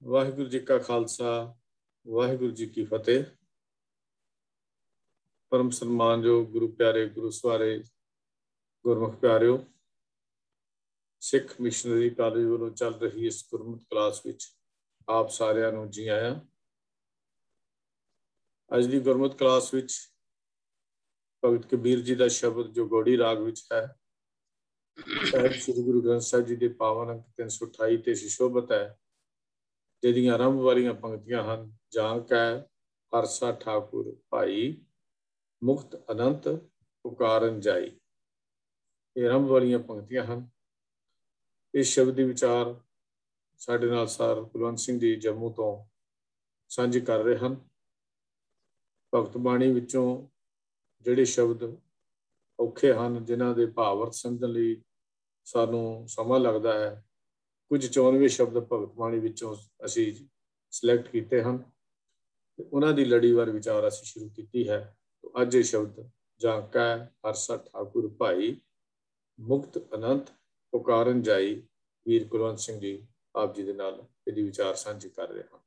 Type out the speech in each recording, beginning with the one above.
ਵਾਹਿਗੁਰੂ ਜੀ ਕਾ ਖਾਲਸਾ, ਵਾਹਿਗੁਰੂ ਜੀ ਕੀ ਫਤਿਹ। परम सन्मानयोग गुरु प्यारे गुरु सवारे गुरमुख प्यारिओ, सिख मिशनरी कॉलेज वालों चल रही इस गुरमुख क्लास विच आप सारिਆਂ ਨੂੰ जी आया। ਅੱਜ ਦੀ ਗੁਰਮੁਖ क्लास विच भगत कबीर जी का शब्द जो गौड़ी राग विच है, साहिब श्री गुरु ग्रंथ साहिब जी के पावन अंक 328 ते सुशोभित है, जिहदियां आरंभ वालियां पंक्तियां हैं। जांक है हरसा ठाकुर भाई, मुक्त अनंत पुकारन जाई। ये आरंभ वालियां पंक्तियां हैं। इस शब्द के विचार साडे नाल सर कुलवंत सिंह जी जम्मू तो साझे कर रहे हैं। भगत बाणी विचों जिहड़े शब्द औखे हैं, जिन्हां दे भाव अर्थ समझण लई सानूं समां लगदा है, कुछ 94 शब्द भगत बाणी विचों असीं सिलेक्ट कीते हैं। उन्हां दी लड़ीवार विचार असीं शुरू कीती है। अज ये शब्द जांका हरसा ठाकुर भाई, मुक्त अनंत पुकारन जाई। वीर कुलवंत सिंह जी आप जी दे नाल इहदी विचार साझे कर रहे हैं।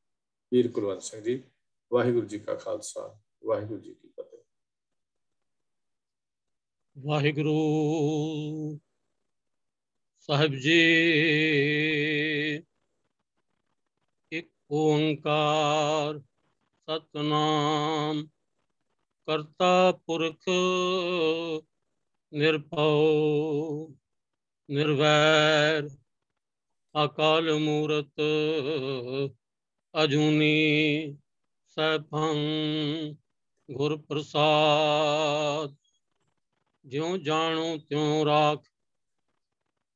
वीर कुलवंत सिंह जी, वाहिगुरू जी का खालसा, वाहिगुरू जी की फतेह। वाहिगुरू साहिब जी एक ओंकार सतनाम करता पुरख निर्भव निर्वैर अकाल मूरत अजूनी सैभं गुर प्रसाद। ज्यों जानो त्यों राख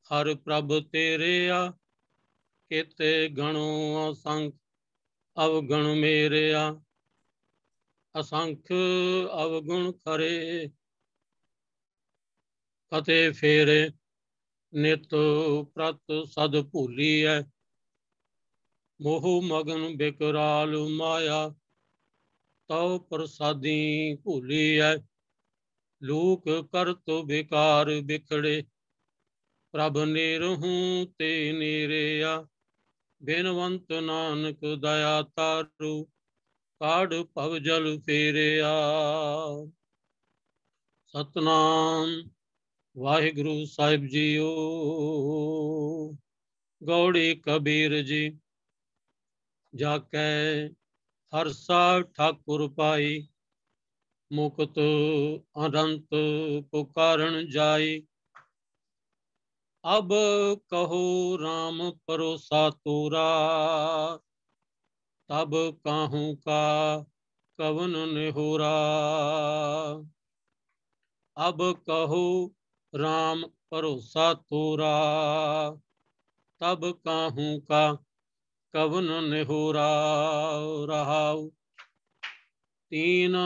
हर प्रभ तेरे आ, केते गणो असंख अवगण मेरे आ। असंख अवगुण खरे कते फेरे, नित प्रत सद भूली है। मोह मगन बिकराल माया, तव प्रसादी भूली है। लोक करत विकार बिखड़े, प्रभ नेरहूं ते नेरे आ। बिनवंत नानक दया तारू, काढ़ भव जल फेरिया। सतनाम वाहिगुरु साहिब जीओ। गौड़ी कबीर जी जाकै हरसा ठाकुर पाई, मुक्त अनंत पुकारन जाई। अब कहो राम परोसा तोरा, तब काहू का कवन निहोरा। अब कहो राम भरोसा तोरा, तब काहू का कवन निहोरा। रहाउ तीन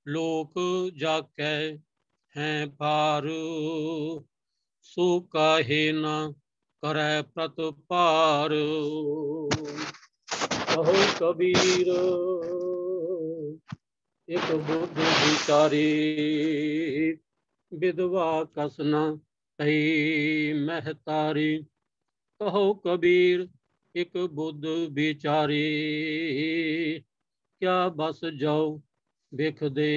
लोक जाकै हैं पार, सो काहे न करै प्रतपार। कहो कबीर एक बुद्ध विचारी, विधवा कस न कही महतारी। कहो कबीर एक बुद्ध विचारी, क्या बस जाओ बिख दे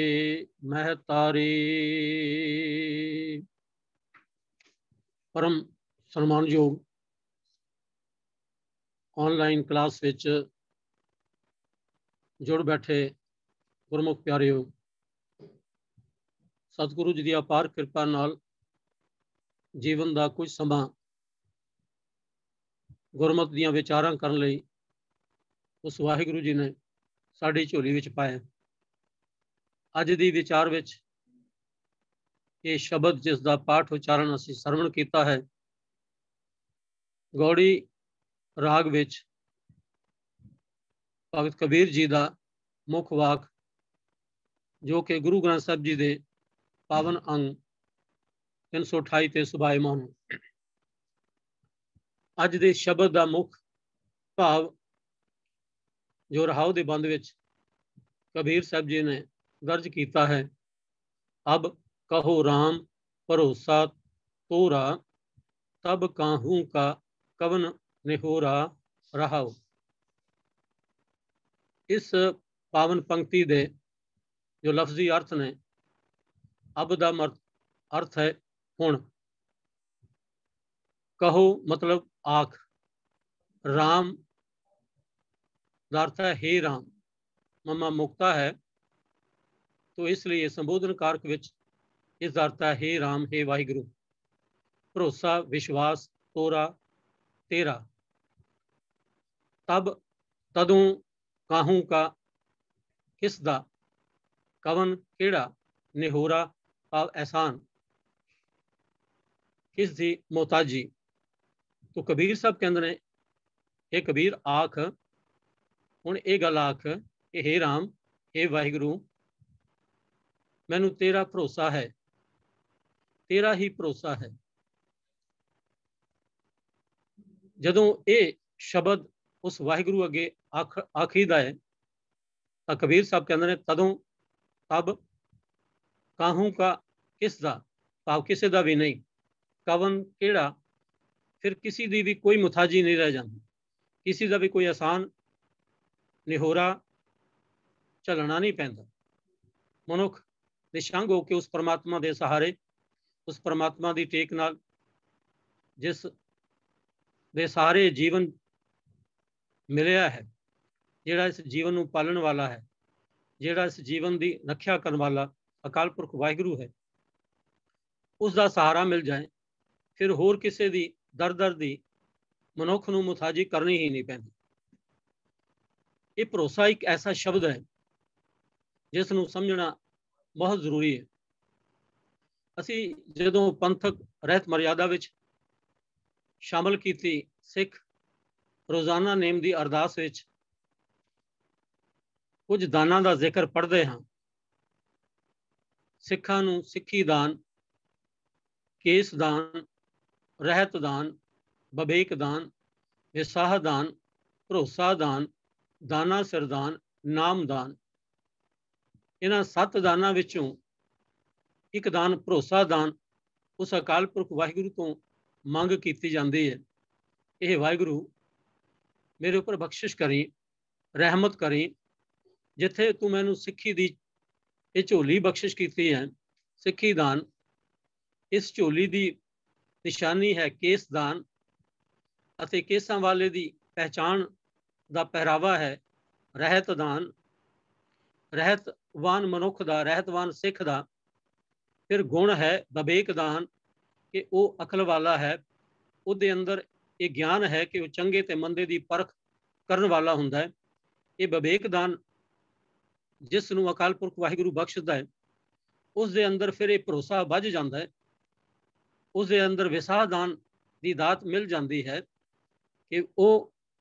महतारी। परम सन्मानयोग ऑनलाइन क्लास विच जुड़ बैठे गुरमुख प्यारिओ, सतगुरु जी की अपार कृपा नाल जीवन का कुछ समा गुरमत दीयां विचारां करन लई उस वाहिगुरु जी ने साडी झोली विच पाया। अज दी विचार विच ये शब्द जिसका पाठ उच्चारण असीं सरवण कीता है, गौड़ी राग विच भगत कबीर जी का मुख वाक, जो कि गुरु ग्रंथ साहिब जी के पावन अंग 328 ते सुभायमान। अज दे शब्द का मुख भाव जो रहाउ दे बंद विच कबीर साहब जी ने दर्ज किया है। अब कहो राम भरोसा तोरा, तब काहू का कवन निहोरा। रहाउ इस पावन पंक्ति दे जो लफ्जी अर्थ ने, अब दा अर्थ है हुण, कहो मतलब आख, राम दा अर्थ है हे राम, ममा मुक्ता है, तो इसलिए संबोधन कारक विच इस अर्थ है हे राम, हे वाहिगुरु। भरोसा, विश्वास, तोरा, तेरा। तब, तदों, काहू का, किस दा, कवन केड़ा, निहोरा भाव एहसान, किस दी मोहताजी। तो कबीर साहब कहते ने, हे कबीर आख, हुण ये गल आख कि हे राम, हे वाहिगुरु, मैनू तेरा भरोसा है, तेरा ही भरोसा है। जदों ये शब्द उस वाहिगुरु अगे आखीदा है तो कबीर साहब कहते हैं तदों, तब, काहू का, किस दा, भाव किसी का भी नहीं, कवन केड़ा, फिर किसी की भी कोई मुथाजी नहीं रह जाती, किसी का भी कोई आसान निहोरा झलना नहीं पैंदा। मनुख निशंग होकर उस परमात्मा के सहारे, उस परमात्मा की टेक नाल, जिस दे सहारे जीवन मिलिया है, जिहड़ा इस जीवन को पालन वाला है, जिहड़ा इस जीवन की रक्षा करने वाला अकाल पुरख वाहिगुरु है, उसका सहारा मिल जाए, फिर होर किसी की दर दर की मनुख नूं मुथाजी करनी ही नहीं पैंदी। ये भरोसा एक ऐसा शब्द है जिस नूं समझना बहुत जरूरी है। असी जदों पंथक रहत मर्यादा विच शामिल कीती सिख रोजाना नेम की अरदास विच कुछ दानां दा जिक्र पढ़ते हाँ। सिखां नूं सिक्खी दान, केस दान, रहत दान, बबेक दान, विसाह दान, भरोसा दान, दाना सिरदान, नाम दान। इन्हां 7 दानां विचों एक दान भरोसा दान उस अकाल पुरख वाहिगुरु तो मंग की जाती है। यह वाहिगुरु मेरे उपर बख्शिश करी, रहमत करी, जिथे तू मैनू सिक्खी दी ये झोली बख्शिश की है, सिक्खी दान, इस झोली की निशानी है केस दान, अते केसां वाले दी पहचान दा पहरावा है रहत दान, रहतवान मनुख दा, रहतवान सिख दा। फिर गुण है बबेक दान कि वो अकल वाला है, उसदे अंदर ये ज्ञान है कि वो चंगे ते मंदे दी परख करन वाला हुंदा है। ये बबेक दान जिस नूं अकाल पुरख वाहिगुरु बख्शदा है, उस दे अंदर फिर ये भरोसा बझ जाता है, उस दे अंदर विसाह दान की दात मिल जाती है कि वो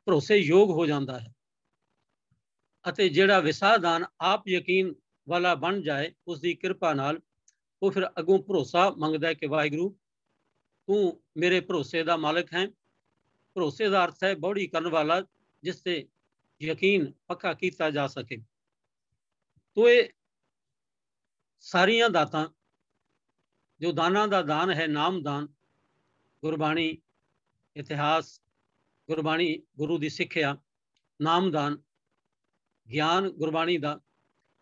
भरोसे योग हो जाता है। अते जिहड़ा विसाह दान आप यकीन वाला बन जाए उसकी कृपा नाल, वो फिर अगों भरोसा मंगदा है कि वाहिगुरु तू मेरे भरोसे का मालिक है। भरोसे का अर्थ है बौड़ी करने वाला, जिससे यकीन पक्का किया जा सके। तो ये सारियां दातां, जो दाना का दान है नाम दान, गुरबाणी, इतिहास, गुरबाणी गुरु की सिक्ख्या, नाम दान, ज्ञान गुरबाणी का,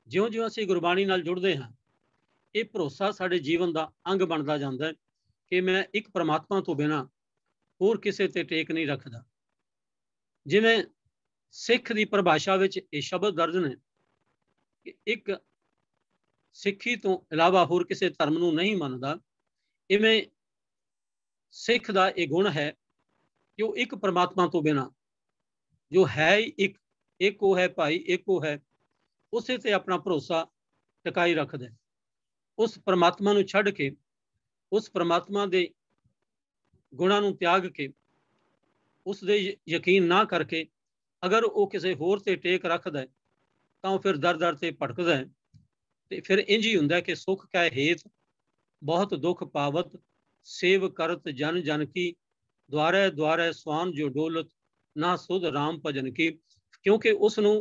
ज्यों ज्यों असीं गुरबाणी नाल जुड़ते हाँ, ये भरोसा साडे जीवन का अंग बनता जाता है कि मैं एक परमात्मा तो बिना होर किसी ते टेक नहीं रखता। जिवें सिख की परिभाषा विच ये शब्द दर्ज ने कि एक सिक्खी तो इलावा होर किसी धर्म नूं नहीं मनदा, इवें सिख का यह गुण है कि वो एक परमात्मा तो बिना, जो है एक वो है भाई, एक वो है, उसे ते अपना भरोसा टिकाई रखदा है। उस परमात्मा नूं छड्ड के, उस परमात्मा दे गुणां नूं त्याग के, उस दे यकीन ना करके अगर वो किसी होर ते टेक रखदा है तो फिर दर दर ते भटकदा है। ते फिर इंज ही हुंदा है कि सुख कै हेत बहुत दुख पावत, सेव करत जन जन की, द्वारे द्वारे स्वान जो डोलत, ना सुध राम भजन की। क्योंकि उसनूं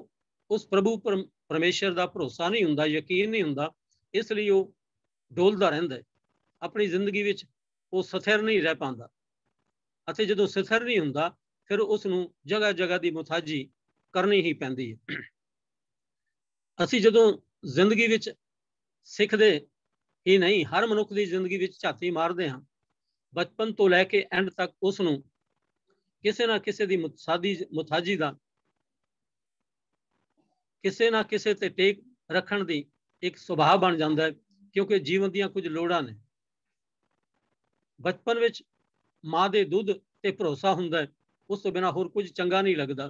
उस प्रभु परमेश्वर का भरोसा नहीं हुंदा, यकीन नहीं हुंदा, इसलिए वो डोलदा रहिंदा है अपनी जिंदगी विच, वो स्थिर नहीं रह पांदा। अते जदों स्थिर नहीं हुंदा फिर उसनूं जगह जगह की मुथाजी करनी ही पैंदी है। ਅਸੀਂ ਜਦੋਂ ਜ਼ਿੰਦਗੀ ਵਿੱਚ ਸਿੱਖਦੇ ਹੀ ਨਹੀਂ, ਹਰ ਮਨੁੱਖ ਦੀ ਜ਼ਿੰਦਗੀ ਵਿੱਚ ਝਾਤੀ ਮਾਰਦੇ ਹਾਂ, ਬਚਪਨ ਤੋਂ ਲੈ ਕੇ ਐਂਡ ਤੱਕ ਉਸ ਨੂੰ ਕਿਸੇ ਨਾ ਕਿਸੇ ਦੀ ਮੁਤਾਜੀ ਦਾ, ਕਿਸੇ ਨਾ ਕਿਸੇ ਤੇ ਟੇਕ ਰੱਖਣ ਦੀ ਇੱਕ ਸੁਭਾਅ ਬਣ ਜਾਂਦਾ ਹੈ, ਕਿਉਂਕਿ ਜੀਵਨ ਦੀਆਂ ਕੁਝ ਲੋੜਾਂ ਨੇ। ਬਚਪਨ ਵਿੱਚ ਮਾਂ ਦੇ ਦੁੱਧ ਤੇ ਭਰੋਸਾ ਹੁੰਦਾ ਹੈ, ਉਸ ਤੋਂ ਬਿਨਾਂ ਹੋਰ ਕੁਝ ਚੰਗਾ ਨਹੀਂ ਲੱਗਦਾ,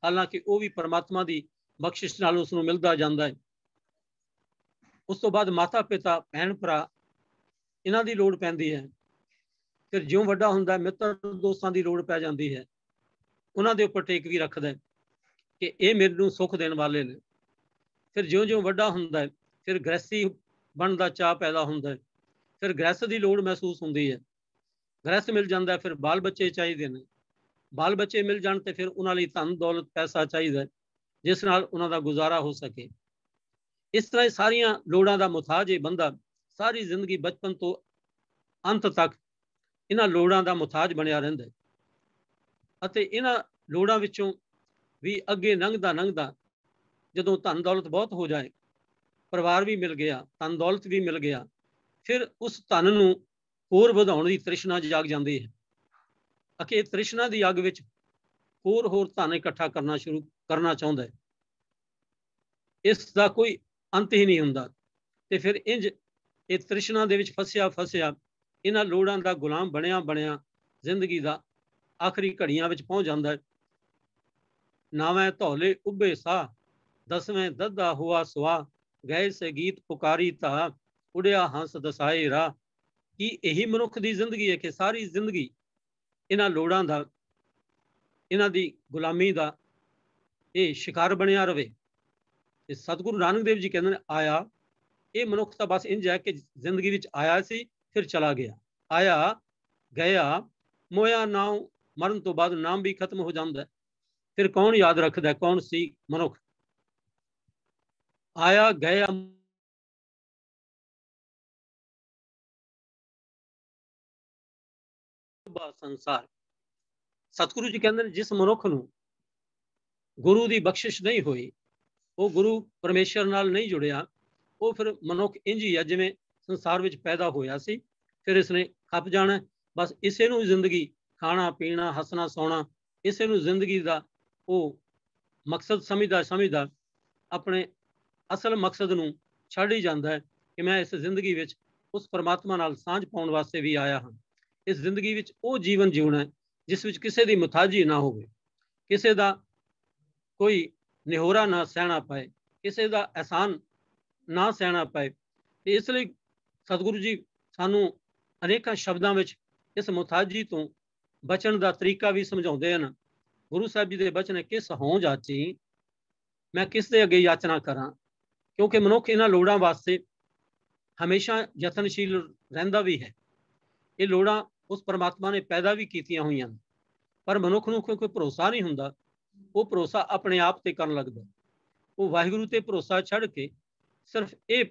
ਹਾਲਾਂਕਿ ਉਹ ਵੀ ਪਰਮਾਤਮਾ ਦੀ ਬਖਸ਼ਿਸ਼ ਨਾਲ ਉਸ ਨੂੰ ਮਿਲਦਾ ਜਾਂਦਾ ਹੈ। ਉਸ ਤੋਂ ਬਾਅਦ ਮਾਤਾ ਪਿਤਾ, ਭੈਣ ਭਰਾ, ਇਹਨਾਂ ਦੀ ਲੋੜ ਪੈਂਦੀ ਹੈ। ਫਿਰ ਜਿਉਂ ਵੱਡਾ ਹੁੰਦਾ, ਮਿੱਤਰ ਦੋਸਤਾਂ ਦੀ ਲੋੜ ਪੈ ਜਾਂਦੀ ਹੈ, ਉਹਨਾਂ ਦੇ ਉੱਪਰ ਟੇਕ ਵੀ ਰੱਖਦਾ ਹੈ ਕਿ ਇਹ ਮੈਨੂੰ ਸੁੱਖ ਦੇਣ ਵਾਲੇ ਨੇ। ਫਿਰ ਜਿਉਂ-ਜਿਉਂ ਵੱਡਾ ਹੁੰਦਾ ਹੈ, ਫਿਰ ਗ੍ਰਹਿਸਤੀ ਬਣਨ ਦਾ ਚਾਅ ਪੈਦਾ ਹੁੰਦਾ ਹੈ, ਫਿਰ ਗ੍ਰਹਿਸਤ ਦੀ ਲੋੜ ਮਹਿਸੂਸ ਹੁੰਦੀ ਹੈ। ਗ੍ਰਹਿਸਤ ਮਿਲ ਜਾਂਦਾ, ਫਿਰ ਬਾਲ ਬੱਚੇ ਚਾਹੀਦੇ ਨੇ। ਬਾਲ ਬੱਚੇ ਮਿਲ ਜਾਣ ਤੇ ਫਿਰ ਉਹਨਾਂ ਲਈ ਧਨ ਦੌਲਤ, ਪੈਸਾ ਚਾਹੀਦਾ, ਜਿਸ ਨਾਲ ਉਹਨਾਂ ਦਾ ਗੁਜ਼ਾਰਾ ਹੋ ਸਕੇ। ਇਸ ਤਰ੍ਹਾਂ ਸਾਰੀਆਂ ਲੋੜਾਂ ਦਾ ਮੁਤਾਜ ਇਹ ਬੰਦਾ ਸਾਰੀ ਜ਼ਿੰਦਗੀ ਬਚਪਨ ਤੋਂ ਅੰਤ ਤੱਕ ਇਹਨਾਂ ਲੋੜਾਂ ਦਾ ਮੁਤਾਜ ਬਣਿਆ ਰਹਿੰਦਾ, ਅਤੇ ਇਹਨਾਂ ਲੋੜਾਂ ਵਿੱਚੋਂ ਵੀ ਅੱਗੇ ਲੰਘਦਾ ਜਦੋਂ ਧਨ ਦੌਲਤ ਬਹੁਤ ਹੋ ਜਾਏ, ਪਰਿਵਾਰ ਵੀ ਮਿਲ ਗਿਆ, ਧਨ ਦੌਲਤ ਵੀ ਮਿਲ ਗਿਆ, ਫਿਰ ਉਸ ਧਨ ਨੂੰ ਹੋਰ ਵਧਾਉਣ ਦੀ ਤ੍ਰਿਸ਼ਨਾ ਜਾਗ ਜਾਂਦੀ ਹੈ। ਅਕੇ ਤ੍ਰਿਸ਼ਨਾ ਦੀ ਅੱਗ ਵਿੱਚ ਹੋਰ ਧਨ ਇਕੱਠਾ ਕਰਨਾ ਚਾਹੁੰਦਾ ਹੈ। ਇਸ ਦਾ ਕੋਈ ਅੰਤ ਹੀ ਨਹੀਂ ਹੁੰਦਾ, ਤੇ ਫਿਰ ਇੰਜ ਇਹ ਤ੍ਰਿਸ਼ਨਾ ਦੇ ਵਿੱਚ ਫਸਿਆ ਇਹਨਾਂ ਲੋੜਾਂ ਦਾ ਗੁਲਾਮ ਬਣਿਆ ਜ਼ਿੰਦਗੀ ਦਾ ਆਖਰੀ ਘੜੀਆਂ ਵਿੱਚ ਪਹੁੰਚ ਜਾਂਦਾ ਹੈ। ਨਾਵੇਂ ਧੌਲੇ ਉੱਭੇ ਸਾਹ, ਦਸਵੇਂ ਦੱਦਾ ਹੁਆ ਸੁਆ, ਗਏ ਸੇ ਗੀਤ ਪੁਕਾਰੀ ਤਾ, ਉੜਿਆ ਹੰਸ ਦਸਾਏ ਰਾਹ। ਕੀ ਇਹੀ ਮਨੁੱਖ ਦੀ ਜ਼ਿੰਦਗੀ ਹੈ ਕਿ ਸਾਰੀ ਜ਼ਿੰਦਗੀ ਇਹਨਾਂ ਲੋੜਾਂ ਦਾ, ਇਹਨਾਂ ਦੀ ਗੁਲਾਮੀ ਦਾ ਇਹ ਸ਼ਿਕਾਰ ਬਣਿਆ ਰਵੇ? ਤੇ ਸਤਿਗੁਰੂ ਨਾਨਕ ਦੇਵ ਜੀ ਕਹਿੰਦੇ ਨੇ, ਆਇਆ ਇਹ ਮਨੁੱਖ ਤਾਂ ਬਸ ਇੰਜ ਹੈ ਕਿ ਜ਼ਿੰਦਗੀ ਵਿੱਚ ਆਇਆ ਸੀ, ਫਿਰ ਚਲਾ ਗਿਆ, ਆਇਆ ਗਿਆ, ਮੋਇਆ ਨਾਮ, ਮਰਨ ਤੋਂ ਬਾਅਦ ਨਾਮ ਵੀ ਖਤਮ ਹੋ ਜਾਂਦਾ। ਫਿਰ ਕੌਣ ਯਾਦ ਰੱਖਦਾ ਕੌਣ ਸੀ ਮਨੁੱਖ? ਆਇਆ ਗਿਆ ਸੰਸਾਰ। ਸਤਿਗੁਰੂ ਜੀ ਕਹਿੰਦੇ ਨੇ, ਜਿਸ ਮਨੁੱਖ ਨੂੰ ਗੁਰੂ ਦੀ ਬਖਸ਼ਿਸ਼ ਨਹੀਂ ਹੋਈ, ਉਹ ਗੁਰੂ ਪਰਮੇਸ਼ਰ ਨਾਲ ਨਹੀਂ ਜੁੜਿਆ, ਉਹ ਫਿਰ ਮਨੁੱਖ ਇੰਝ ਹੀ ਹੈ ਜਿਵੇਂ ਸੰਸਾਰ ਵਿੱਚ ਪੈਦਾ ਹੋਇਆ ਸੀ, ਫਿਰ ਇਸਨੇ ਖੱਪ ਜਾਣਾ। ਬਸ ਇਸੇ ਨੂੰ ਜ਼ਿੰਦਗੀ, ਖਾਣਾ ਪੀਣਾ, ਹੱਸਣਾ ਸੌਣਾ, ਇਸੇ ਨੂੰ ਜ਼ਿੰਦਗੀ ਦਾ ਉਹ ਮਕਸਦ ਸਮਝਦਾ ਆਪਣੇ ਅਸਲ ਮਕਸਦ ਨੂੰ ਛੱਡ ਹੀ ਜਾਂਦਾ ਹੈ ਕਿ ਮੈਂ ਇਸ ਜ਼ਿੰਦਗੀ ਵਿੱਚ ਉਸ ਪਰਮਾਤਮਾ ਨਾਲ ਸਾਂਝ ਪਾਉਣ ਵਾਸਤੇ ਵੀ ਆਇਆ ਹਾਂ। ਇਸ ਜ਼ਿੰਦਗੀ ਵਿੱਚ ਉਹ ਜੀਵਨ ਜਿਉਣਾ ਜਿਸ ਵਿੱਚ ਕਿਸੇ ਦੀ ਮੁਤਾਜੀ ਨਾ ਹੋਵੇ, ਕਿਸੇ ਦਾ ਕੋਈ ਨਿਹੋਰਾ ਨਾ ਸਹਿਣਾ ਪਏ, ਕਿਸੇ ਦਾ ਅਹਿਸਾਨ ਨਾ ਸਹਿਣਾ ਪਏ। ਤੇ ਇਸ ਲਈ ਸਤਿਗੁਰੂ ਜੀ ਸਾਨੂੰ ਅਨੇਕਾਂ ਸ਼ਬਦਾਂ ਵਿੱਚ ਇਸ ਮੁਤਾਜੀ ਤੋਂ ਬਚਣ ਦਾ ਤਰੀਕਾ ਵੀ ਸਮਝਾਉਂਦੇ ਹਨ। ਗੁਰੂ ਸਾਹਿਬ ਜੀ ਦੇ ਬਚਨ, ਕਿਸ ਹੋਂ ਜਾਚੀ, ਮੈਂ ਕਿਸ ਦੇ ਅੱਗੇ ਯਾਚਨਾ ਕਰਾਂ? ਕਿਉਂਕਿ ਮਨੁੱਖ ਇਹਨਾਂ ਲੋੜਾਂ ਵਾਸਤੇ ਹਮੇਸ਼ਾ ਯਤਨਸ਼ੀਲ ਰਹਿੰਦਾ ਵੀ ਹੈ। ਇਹ ਲੋੜਾਂ ਉਸ ਪਰਮਾਤਮਾ ਨੇ ਪੈਦਾ ਵੀ ਕੀਤੀਆਂ ਹੋਈਆਂ, ਪਰ ਮਨੁੱਖ ਨੂੰ ਕੋਈ ਭਰੋਸਾ ਨਹੀਂ ਹੁੰਦਾ। ਉਹ ਭਰੋਸਾ ਆਪਣੇ ਆਪ ਤੇ ਕਰਨ ਲੱਗਦਾ, ਉਹ ਵਾਹਿਗੁਰੂ ਤੇ ਭਰੋਸਾ ਛੱਡ ਕੇ ਸਿਰਫ ਇਹ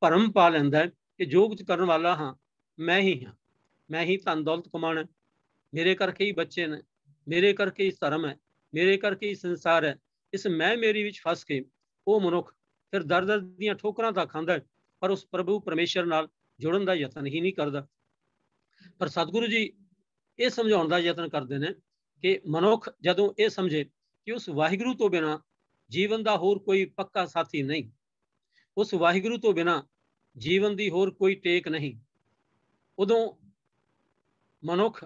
ਭਰਮ ਪਾ ਲੈਂਦਾ ਹੈ ਕਿ ਜੋ ਕੁਝ ਕਰਨ ਵਾਲਾ ਹਾਂ ਮੈਂ ਹੀ ਹਾਂ, ਮੈਂ ਹੀ ਧਨ ਦੌਲਤ ਕਮਾਉਣਾ, ਮੇਰੇ ਕਰਕੇ ਹੀ ਬੱਚੇ ਨੇ, ਮੇਰੇ ਕਰਕੇ ਹੀ ਧਰਮ ਹੈ, ਮੇਰੇ ਕਰਕੇ ਹੀ ਸੰਸਾਰ ਹੈ। ਇਸ ਮੈਂ ਮੇਰੀ ਵਿੱਚ ਫਸ ਕੇ ਉਹ ਮਨੁੱਖ ਫਿਰ ਦਰ ਦੀਆਂ ਠੋਕਰਾਂ ਤਾਂ ਖਾਂਦਾ, ਪਰ ਉਸ ਪ੍ਰਭੂ ਪਰਮੇਸ਼ਰ ਨਾਲ ਜੁੜਨ ਦਾ ਯਤਨ ਹੀ ਨਹੀਂ ਕਰਦਾ। ਪਰ ਸਤਿਗੁਰੂ ਜੀ ਇਹ ਸਮਝਾਉਣ ਦਾ ਯਤਨ ਕਰਦੇ ਨੇ ਕਿ ਮਨੁੱਖ ਜਦੋਂ ਇਹ ਸਮਝੇ ਕਿ ਉਸ ਵਾਹਿਗੁਰੂ ਤੋਂ ਬਿਨਾਂ ਜੀਵਨ ਦਾ ਹੋਰ ਕੋਈ ਪੱਕਾ ਸਾਥੀ ਨਹੀਂ, ਉਸ ਵਾਹਿਗੁਰੂ ਤੋਂ ਬਿਨਾਂ ਜੀਵਨ ਦੀ ਹੋਰ ਕੋਈ ਟੇਕ ਨਹੀਂ, ਉਦੋਂ ਮਨੁੱਖ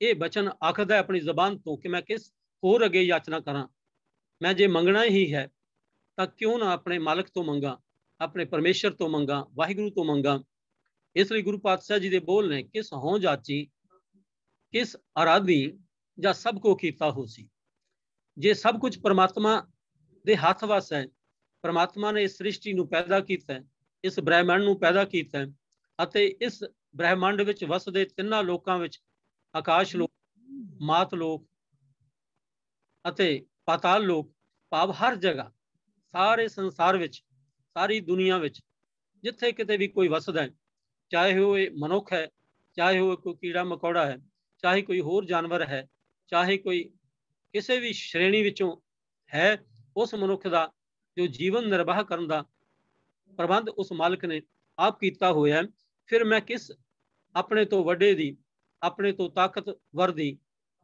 ਇਹ ਬਚਨ ਆਖਦਾ ਆਪਣੀ ਜ਼ਬਾਨ ਤੋਂ ਕਿ ਮੈਂ ਕਿਸ ਹੋਰ ਅੱਗੇ ਯਾਚਨਾ ਕਰਾਂ? ਮੈਂ ਜੇ ਮੰਗਣਾ ਹੀ ਹੈ ਤਾਂ ਕਿਉਂ ਨਾ ਆਪਣੇ ਮਾਲਕ ਤੋਂ ਮੰਗਾ, ਆਪਣੇ ਪਰਮੇਸ਼ਰ ਤੋਂ ਮੰਗਾ, ਵਾਹਿਗੁਰੂ ਤੋਂ ਮੰਗਾ। ਇਸ ਲਈ ਗੁਰੂ ਪਾਤਸ਼ਾਹ ਜੀ ਦੇ ਬੋਲ ਨੇ, ਕਿਸ ਹੋਂ ਜਾਚੀ, ਕਿਸ ਆਰਾਧੀ, ਜਾਂ ਸਭ ਕੋ ਕੀਤਾ ਹੋ ਸੀ। ਜੇ ਸਭ ਕੁਝ ਪਰਮਾਤਮਾ ਦੇ ਹੱਥ ਵੱਸ ਹੈ, ਪਰਮਾਤਮਾ ਨੇ ਇਸ ਸ੍ਰਿਸ਼ਟੀ ਨੂੰ ਪੈਦਾ ਕੀਤਾ, ਇਸ ਬ੍ਰਹਿਮੰਡ ਨੂੰ ਪੈਦਾ ਕੀਤਾ, ਅਤੇ ਇਸ ਬ੍ਰਹਿਮੰਡ ਵਿੱਚ ਵਸਦੇ ਤਿੰਨਾਂ ਲੋਕਾਂ ਵਿੱਚ ਆਕਾਸ਼ ਲੋਕ, ਮਾਤ ਲੋਕ ਅਤੇ ਪਾਤਾਲ ਲੋਕ, ਭਾਵ ਹਰ ਜਗ੍ਹਾ, ਸਾਰੇ ਸੰਸਾਰ ਵਿੱਚ, ਸਾਰੀ ਦੁਨੀਆ ਵਿੱਚ ਜਿੱਥੇ ਕਿਤੇ ਵੀ ਕੋਈ ਵਸਦਾ ਹੈ, ਚਾਹੇ ਉਹ ਮਨੁੱਖ ਹੈ, ਚਾਹੇ ਉਹ ਕੋਈ ਕੀੜਾ ਮਕੌੜਾ ਹੈ, ਚਾਹੇ ਕੋਈ ਹੋਰ ਜਾਨਵਰ ਹੈ, ਚਾਹੇ ਕੋਈ ਕਿਸੇ ਵੀ ਸ਼੍ਰੇਣੀ ਵਿੱਚੋਂ ਹੈ, ਉਸ ਮਨੁੱਖ ਦਾ जो जीवन निर्वाह करने का प्रबंध उस मालिक ने आप किया होया है, फिर मैं किस अपने तो वड्डे दी, अपने तो ताकतवर दी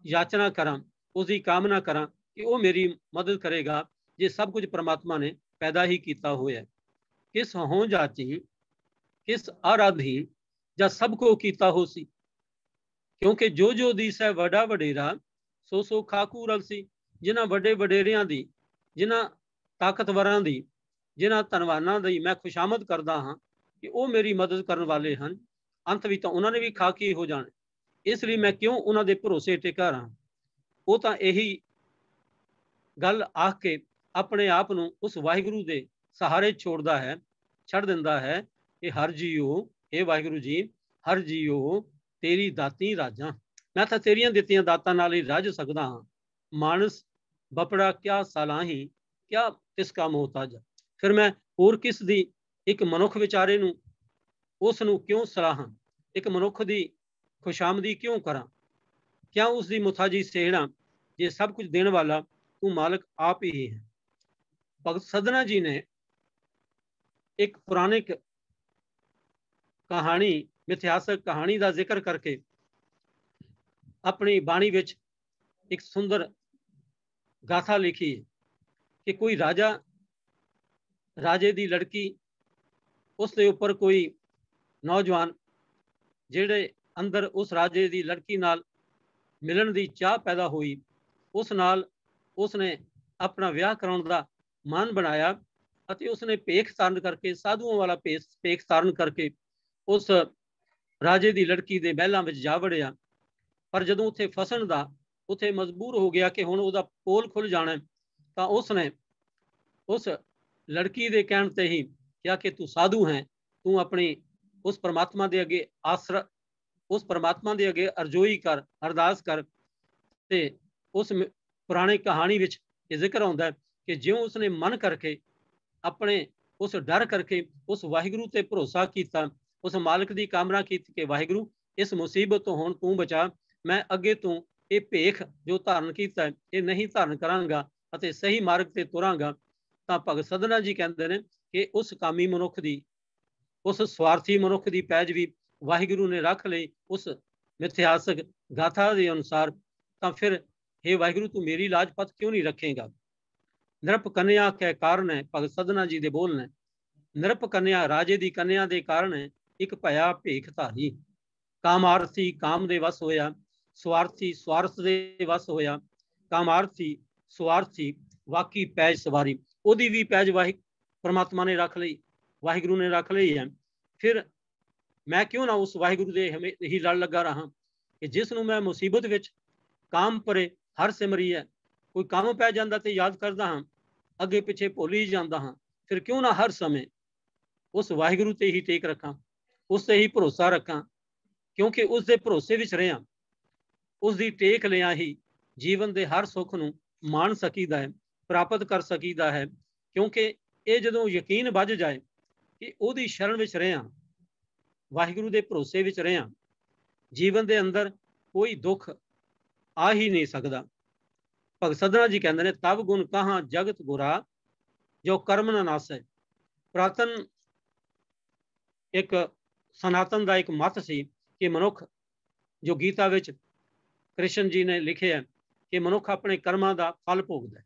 याचना करा, उसकी कामना करा कि वह मेरी मदद करेगा, जे सब कुछ परमात्मा ने पैदा ही किया होया है। किस हों जाची, किस आराधी, जा सबको किया हो सी, क्योंकि जो जो दिसै वड्डा वडेरा, सो सो खाकू रलसी। जिन्हां वड्डे वडेरियां दी, जिन्हां ताकतवरां दी, जिन्हां धनवानां दी मैं खुशामद करदा हां कि वो मेरी मदद करने वाले हैं, अंत भी तो उन्होंने भी खाकी हो जाने, इसलिए मैं क्यों उन्होंने भरोसे टिका रहा। वो तो यही गल आख के अपने आप नूं उस वाहिगुरू दे सहारे छोड़ता है, छड़ दिंदा है कि हर जीओ, हे वाहिगुरू जी, हर जीओ तेरी दाती राजा, मैं तो तेरियां दित्तियां दातां नाल ही रज सकदा हां। मानस बपड़ा क्या सलाही, क्या तिसका मोहताज। फिर मैं होर किस दी एक मनुख विचारे नूं उस नूं क्यों सलाहां, एक मनुख दी खुशामदी क्यों करा, क्या उसकी मुथाजी सेहड़ा, ये सब कुछ देने वाला तू मालिक आप ही है। भगत सदना जी ने एक पुराने कहानी, मिथिहासक कहानी का जिक्र करके अपनी बाणी विच एक सुंदर गाथा लिखी है कि कोई राजा, राजे दी लड़की, उसके उपर कोई नौजवान जेड़े अंदर उस राजे दी लड़की नाल मिलन दी चाह पैदा हुई, उस नाल उसने अपना विआह कराउण दा मन बनाया अते उसने भेख धारण करके, साधुओं वाला भेख धारण करके उस राजे दी लड़की दे महलां विच जा वड़िया। पर जदों उत्थे फसन दा उत्थे मजबूर हो गया कि हुण उहदा पोल खुल जाना, तां उसने उस लड़की दे कहण ते ही क्या कि तू साधु है, तू अपनी उस परमात्मा दे अगे आसरा, उस परमात्मा दे अगे अरजोई कर, अरदास कर। ते उस पुरानी कहानी विच ये जिक्र आउंदा है कि ज्यों उसने मन करके अपने उस डर करके उस वाहिगुरू ते भरोसा किया, उस मालिक की कामना की कि वाहिगुरू इस मुसीबत तो हुण तू बचा, मैं अगे तू ये भेख जो धारण किया है ये नहीं धारण करांगा अते सही मार्ग ते तुरांगा। तां भगत सदना जी कहते हैं कि उस कामी मनुख की, उस स्वार्थी मनुख की पैज भी वाहिगुरू ने रख ली उस मिथिहासक गाथा के अनुसार। तां फिर हे वाहिगुरू तू मेरी लाजपत क्यों नहीं रखेगा। निरप कन्या के कारण है, भगत सदना जी दे बोल ने, निरप कन्या राजे दी कन्या दे कारण है, एक भया भेख धारी। कामार्थी काम दे वस होया, स्वार्थी स्वार्थ दे वस होया, कामार्थी स्वार्थी वाकी पैज सवारी, ओदी भी पैज वाहि परमात्मा ने रख ली, वाहिगुरू ने रख ली है। फिर मैं क्यों ना उस वाहिगुरू दे ही लड़ लगा रहा कि जिसनों मैं मुसीबत विच काम परे हर सिमरी है, कोई काम पै जाता तो याद करता हाँ, अगे पिछे भुल ही जाता हाँ। फिर क्यों ना हर समय उस वाहिगुरू ते ही टेक रखा, उससे ही भरोसा रखा, क्योंकि उसके भरोसे विच रहा, उसकी टेक लिया ही जीवन के हर सुख नूं मान सकीदा है, प्राप्त कर सकीदा है। क्योंकि ये जदों यकीन बज जाए कि उसकी शरण विच रहा, वाहिगुरू के भरोसे विच रहा, जीवन के अंदर कोई दुख आ ही नहीं सकता। भगत सदना जी कहते हैं तब गुण कहाँ जगत गुरा जो कर्म न नास है। पुरातन एक सनातन का एक मत सी कि मनुख जो गीता विच कृष्ण जी ने लिखे है कि मनुख अपने कर्मां का फल भोगदा है,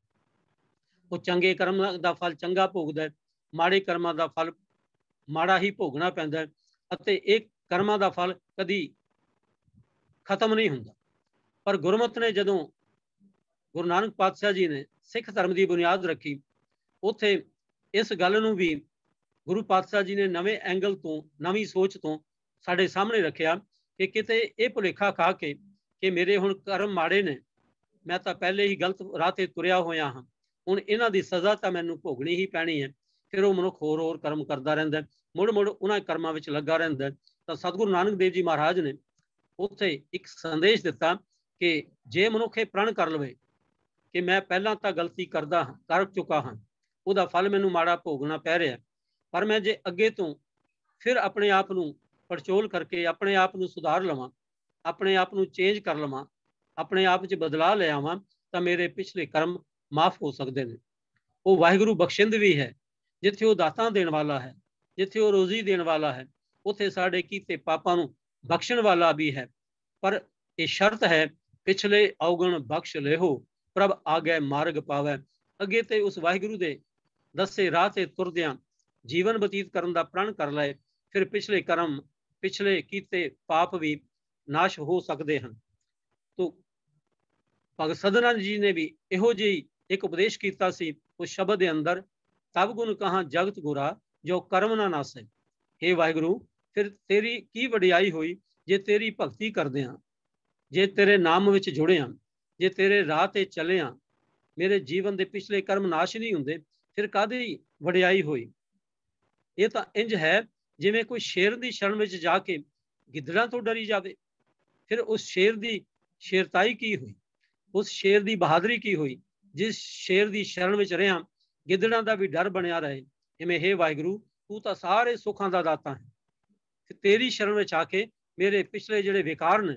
वो चंगे कर्म का फल चंगा भोगदा है, माड़े कर्मां का फल माड़ा ही भोगना पैंदा है, अते एक कर्मां का फल कदी खत्म नहीं हुंदा। पर गुरमत ने जदों गुरु नानक पातशाह जी ने सिख धर्म की बुनियाद रखी, उत्थे इस गल नूं भी गुरु पातशाह जी ने नवे एंगल तो, नवी सोच तो साडे सामने रखिया कि किते ये भुलेखा खा के कि मेरे हुण कर्म माड़े ने, मैं तो पहले ही गलत राह ते तुरिया होया हाँ, हुण इन्हां दी सज़ा तो मैनूं भोगनी ही पैनी है। फिर वो मनुख होर होर कर्म करता रहिंदा है, मुड़ मुड़ उन्हां कर्मां विच लगा रहिंदा है। तां सतगुरु नानक देव जी महाराज ने उत्थे एक संदेश दिता कि जे मनुख ये प्रण कर लवे कि मैं पहला तो गलती करदा कर चुका हाँ, उहदा फल मैनूं माड़ा भोगना पै रहा, पर मैं जे अगे तो फिर अपने आप नूं पड़चोल करके अपने आप नूं सुधार लवां, अपने आप नूं चेंज कर लवां, अपने आप च बदलाव ले आवां, तो मेरे पिछले कर्म माफ हो सकते हैं। ਉਹ ਵਾਹਿਗੁਰੂ ਬਖਸ਼ਿੰਦ ਵੀ ਹੈ। ਜਿੱਥੇ ਉਹ ਦਾਤਾਂ ਦੇਣ ਵਾਲਾ ਹੈ, ਜਿੱਥੇ ਉਹ ਰੋਜ਼ੀ ਦੇਣ ਵਾਲਾ ਹੈ, ਉੱਥੇ ਸਾਡੇ ਕੀਤੇ ਪਾਪਾਂ ਨੂੰ ਬਖਸ਼ਣ ਵਾਲਾ ਵੀ ਹੈ। ਪਰ ਇਹ ਸ਼ਰਤ ਹੈ, ਪਿਛਲੇ ਔਗਣ ਬਖਸ਼ ਲਿਓ, ਪ੍ਰਭ ਆਗੇ ਮਾਰਗ ਪਾਵੈ। ਅੱਗੇ ਤੇ ਉਸ ਵਾਹਿਗੁਰੂ ਦੇ ਦੱਸੇ ਰਾਹ ਤੇ ਤੁਰਦਿਆਂ ਜੀਵਨ ਬਤੀਤ ਕਰਨ ਦਾ ਪ੍ਰਣ ਕਰ ਲਏ, ਫਿਰ ਪਿਛਲੇ ਕਰਮ, ਪਿਛਲੇ ਕੀਤੇ ਪਾਪ ਵੀ ਨਾਸ਼ ਹੋ ਸਕਦੇ ਹਨ। ਤੋ ਭਗਤ ਸਧਨਾ ਜੀ ਨੇ ਵੀ ਇਹੋ ਜਿਹੀ ਇੱਕ ਉਪਦੇਸ਼ ਕੀਤਾ ਸੀ ਉਸ ਸ਼ਬਦ ਦੇ ਅੰਦਰ, ਤਬ ਗੁਣ ਕਹਾਂ ਜਗਤ ਗੁਰਾ ਜੋ ਕਰਮ ਨਾ ਨਾਸੈ। हे ਵਾਹਿਗੁਰੂ, ਫਿਰ ਤੇਰੀ ਕੀ ਵਡਿਆਈ ਹੋਈ ਜੇ ਤੇਰੀ ਭਗਤੀ ਕਰਦੇ ਹਾਂ, ਜੇ ਤੇਰੇ ਨਾਮ ਵਿੱਚ ਜੁੜੇ ਹਾਂ, ਜੇ ਤੇਰੇ ਰਾਹ ਤੇ ਚੱਲੇ ਹਾਂ, ਮੇਰੇ ਜੀਵਨ ਦੇ ਪਿਛਲੇ ਕਰਮ ਨਾਸ਼ ਨਹੀਂ ਹੁੰਦੇ, ਫਿਰ ਕਾਹਦੀ ਵਡਿਆਈ ਹੋਈ। ਇਹ ਤਾਂ ਇੰਜ ਹੈ ਜਿਵੇਂ ਕੋਈ ਸ਼ੇਰ ਦੀ ਸ਼ਰਨ ਵਿੱਚ ਜਾ ਕੇ ਗਿੱਦੜਾਂ ਤੋਂ ਡਰੀ ਜਾਵੇ। ਫਿਰ ਉਸ ਸ਼ੇਰ ਦੀ ਸ਼ੇਰਤਾਈ ਕੀ ਹੋਈ, ਉਸ ਸ਼ੇਰ ਦੀ ਬਹਾਦਰੀ ਕੀ ਹੋਈ ਜਿਸ ਸ਼ੇਰ ਦੀ ਸ਼ਰਨ ਵਿੱਚ ਰਿਹਾ ਗਿੱਦੜਾਂ ਦਾ ਵੀ ਡਰ ਬਣਿਆ ਰਹੇ। ਇਵੇਂ हे ਵਾਹਿਗੁਰੂ, ਤੂੰ ਤਾਂ ਸਾਰੇ ਸੁੱਖਾਂ ਦਾ ਦਾਤਾ ਹੈ, ਤੇ ਤੇਰੀ ਸ਼ਰਨ ਵਿੱਚ ਆ ਕੇ ਮੇਰੇ ਪਿਛਲੇ ਜਿਹੜੇ ਵਿਕਾਰ ਨੇ,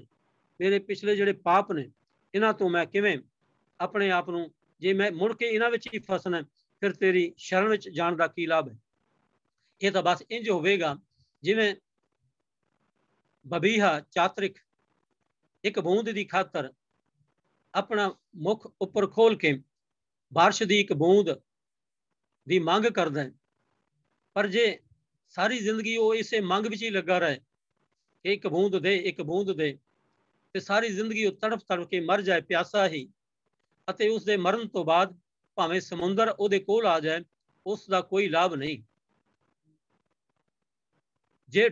ਮੇਰੇ ਪਿਛਲੇ ਜਿਹੜੇ ਪਾਪ ਨੇ, ਇਹਨਾਂ ਤੋਂ ਮੈਂ ਕਿਵੇਂ ਆਪਣੇ ਆਪ ਨੂੰ, ਜੇ ਮੈਂ ਮੁੜ ਕੇ ਇਹਨਾਂ ਵਿੱਚ ਹੀ ਫਸਣਾ, ਫਿਰ ਤੇਰੀ ਸ਼ਰਨ ਵਿੱਚ ਜਾਣ ਦਾ ਕੀ ਲਾਭ ਹੈ। ਇਹ ਤਾਂ ਬਸ ਇੰਜ ਹੋਵੇਗਾ ਜਿਵੇਂ ਬਬੀਹਾ ਚਾਤਰਿਕ ਇੱਕ ਬੂੰਦ ਦੀ ਖਾਤਰ ਆਪਣਾ ਮੁਖ ਉੱਪਰ ਖੋਲ ਕੇ ਬਾਰਿਸ਼ ਦੀ ਇੱਕ ਬੂੰਦ ਦੀ ਮੰਗ ਕਰਦਾ ਹੈ, ਪਰ ਜੇ ਸਾਰੀ ਜ਼ਿੰਦਗੀ ਉਹ ਇਸੇ ਮੰਗ ਵਿੱਚ ਹੀ ਲੱਗਾ ਰਹੇ ਕਿ ਇੱਕ ਬੂੰਦ ਦੇ, ਇੱਕ ਬੂੰਦ ਦੇ, ਤੇ ਸਾਰੀ ਜ਼ਿੰਦਗੀ ਉਹ ਤੜਫ ਤੜਫ ਕੇ ਮਰ ਜਾਏ ਪਿਆਸਾ ਹੀ, ਅਤੇ ਉਸ ਦੇ ਮਰਨ ਤੋਂ ਬਾਅਦ ਭਾਵੇਂ ਸਮੁੰਦਰ ਉਹਦੇ ਕੋਲ ਆ ਜਾਏ, ਉਸ ਦਾ ਕੋਈ ਲਾਭ ਨਹੀਂ। ਜੇ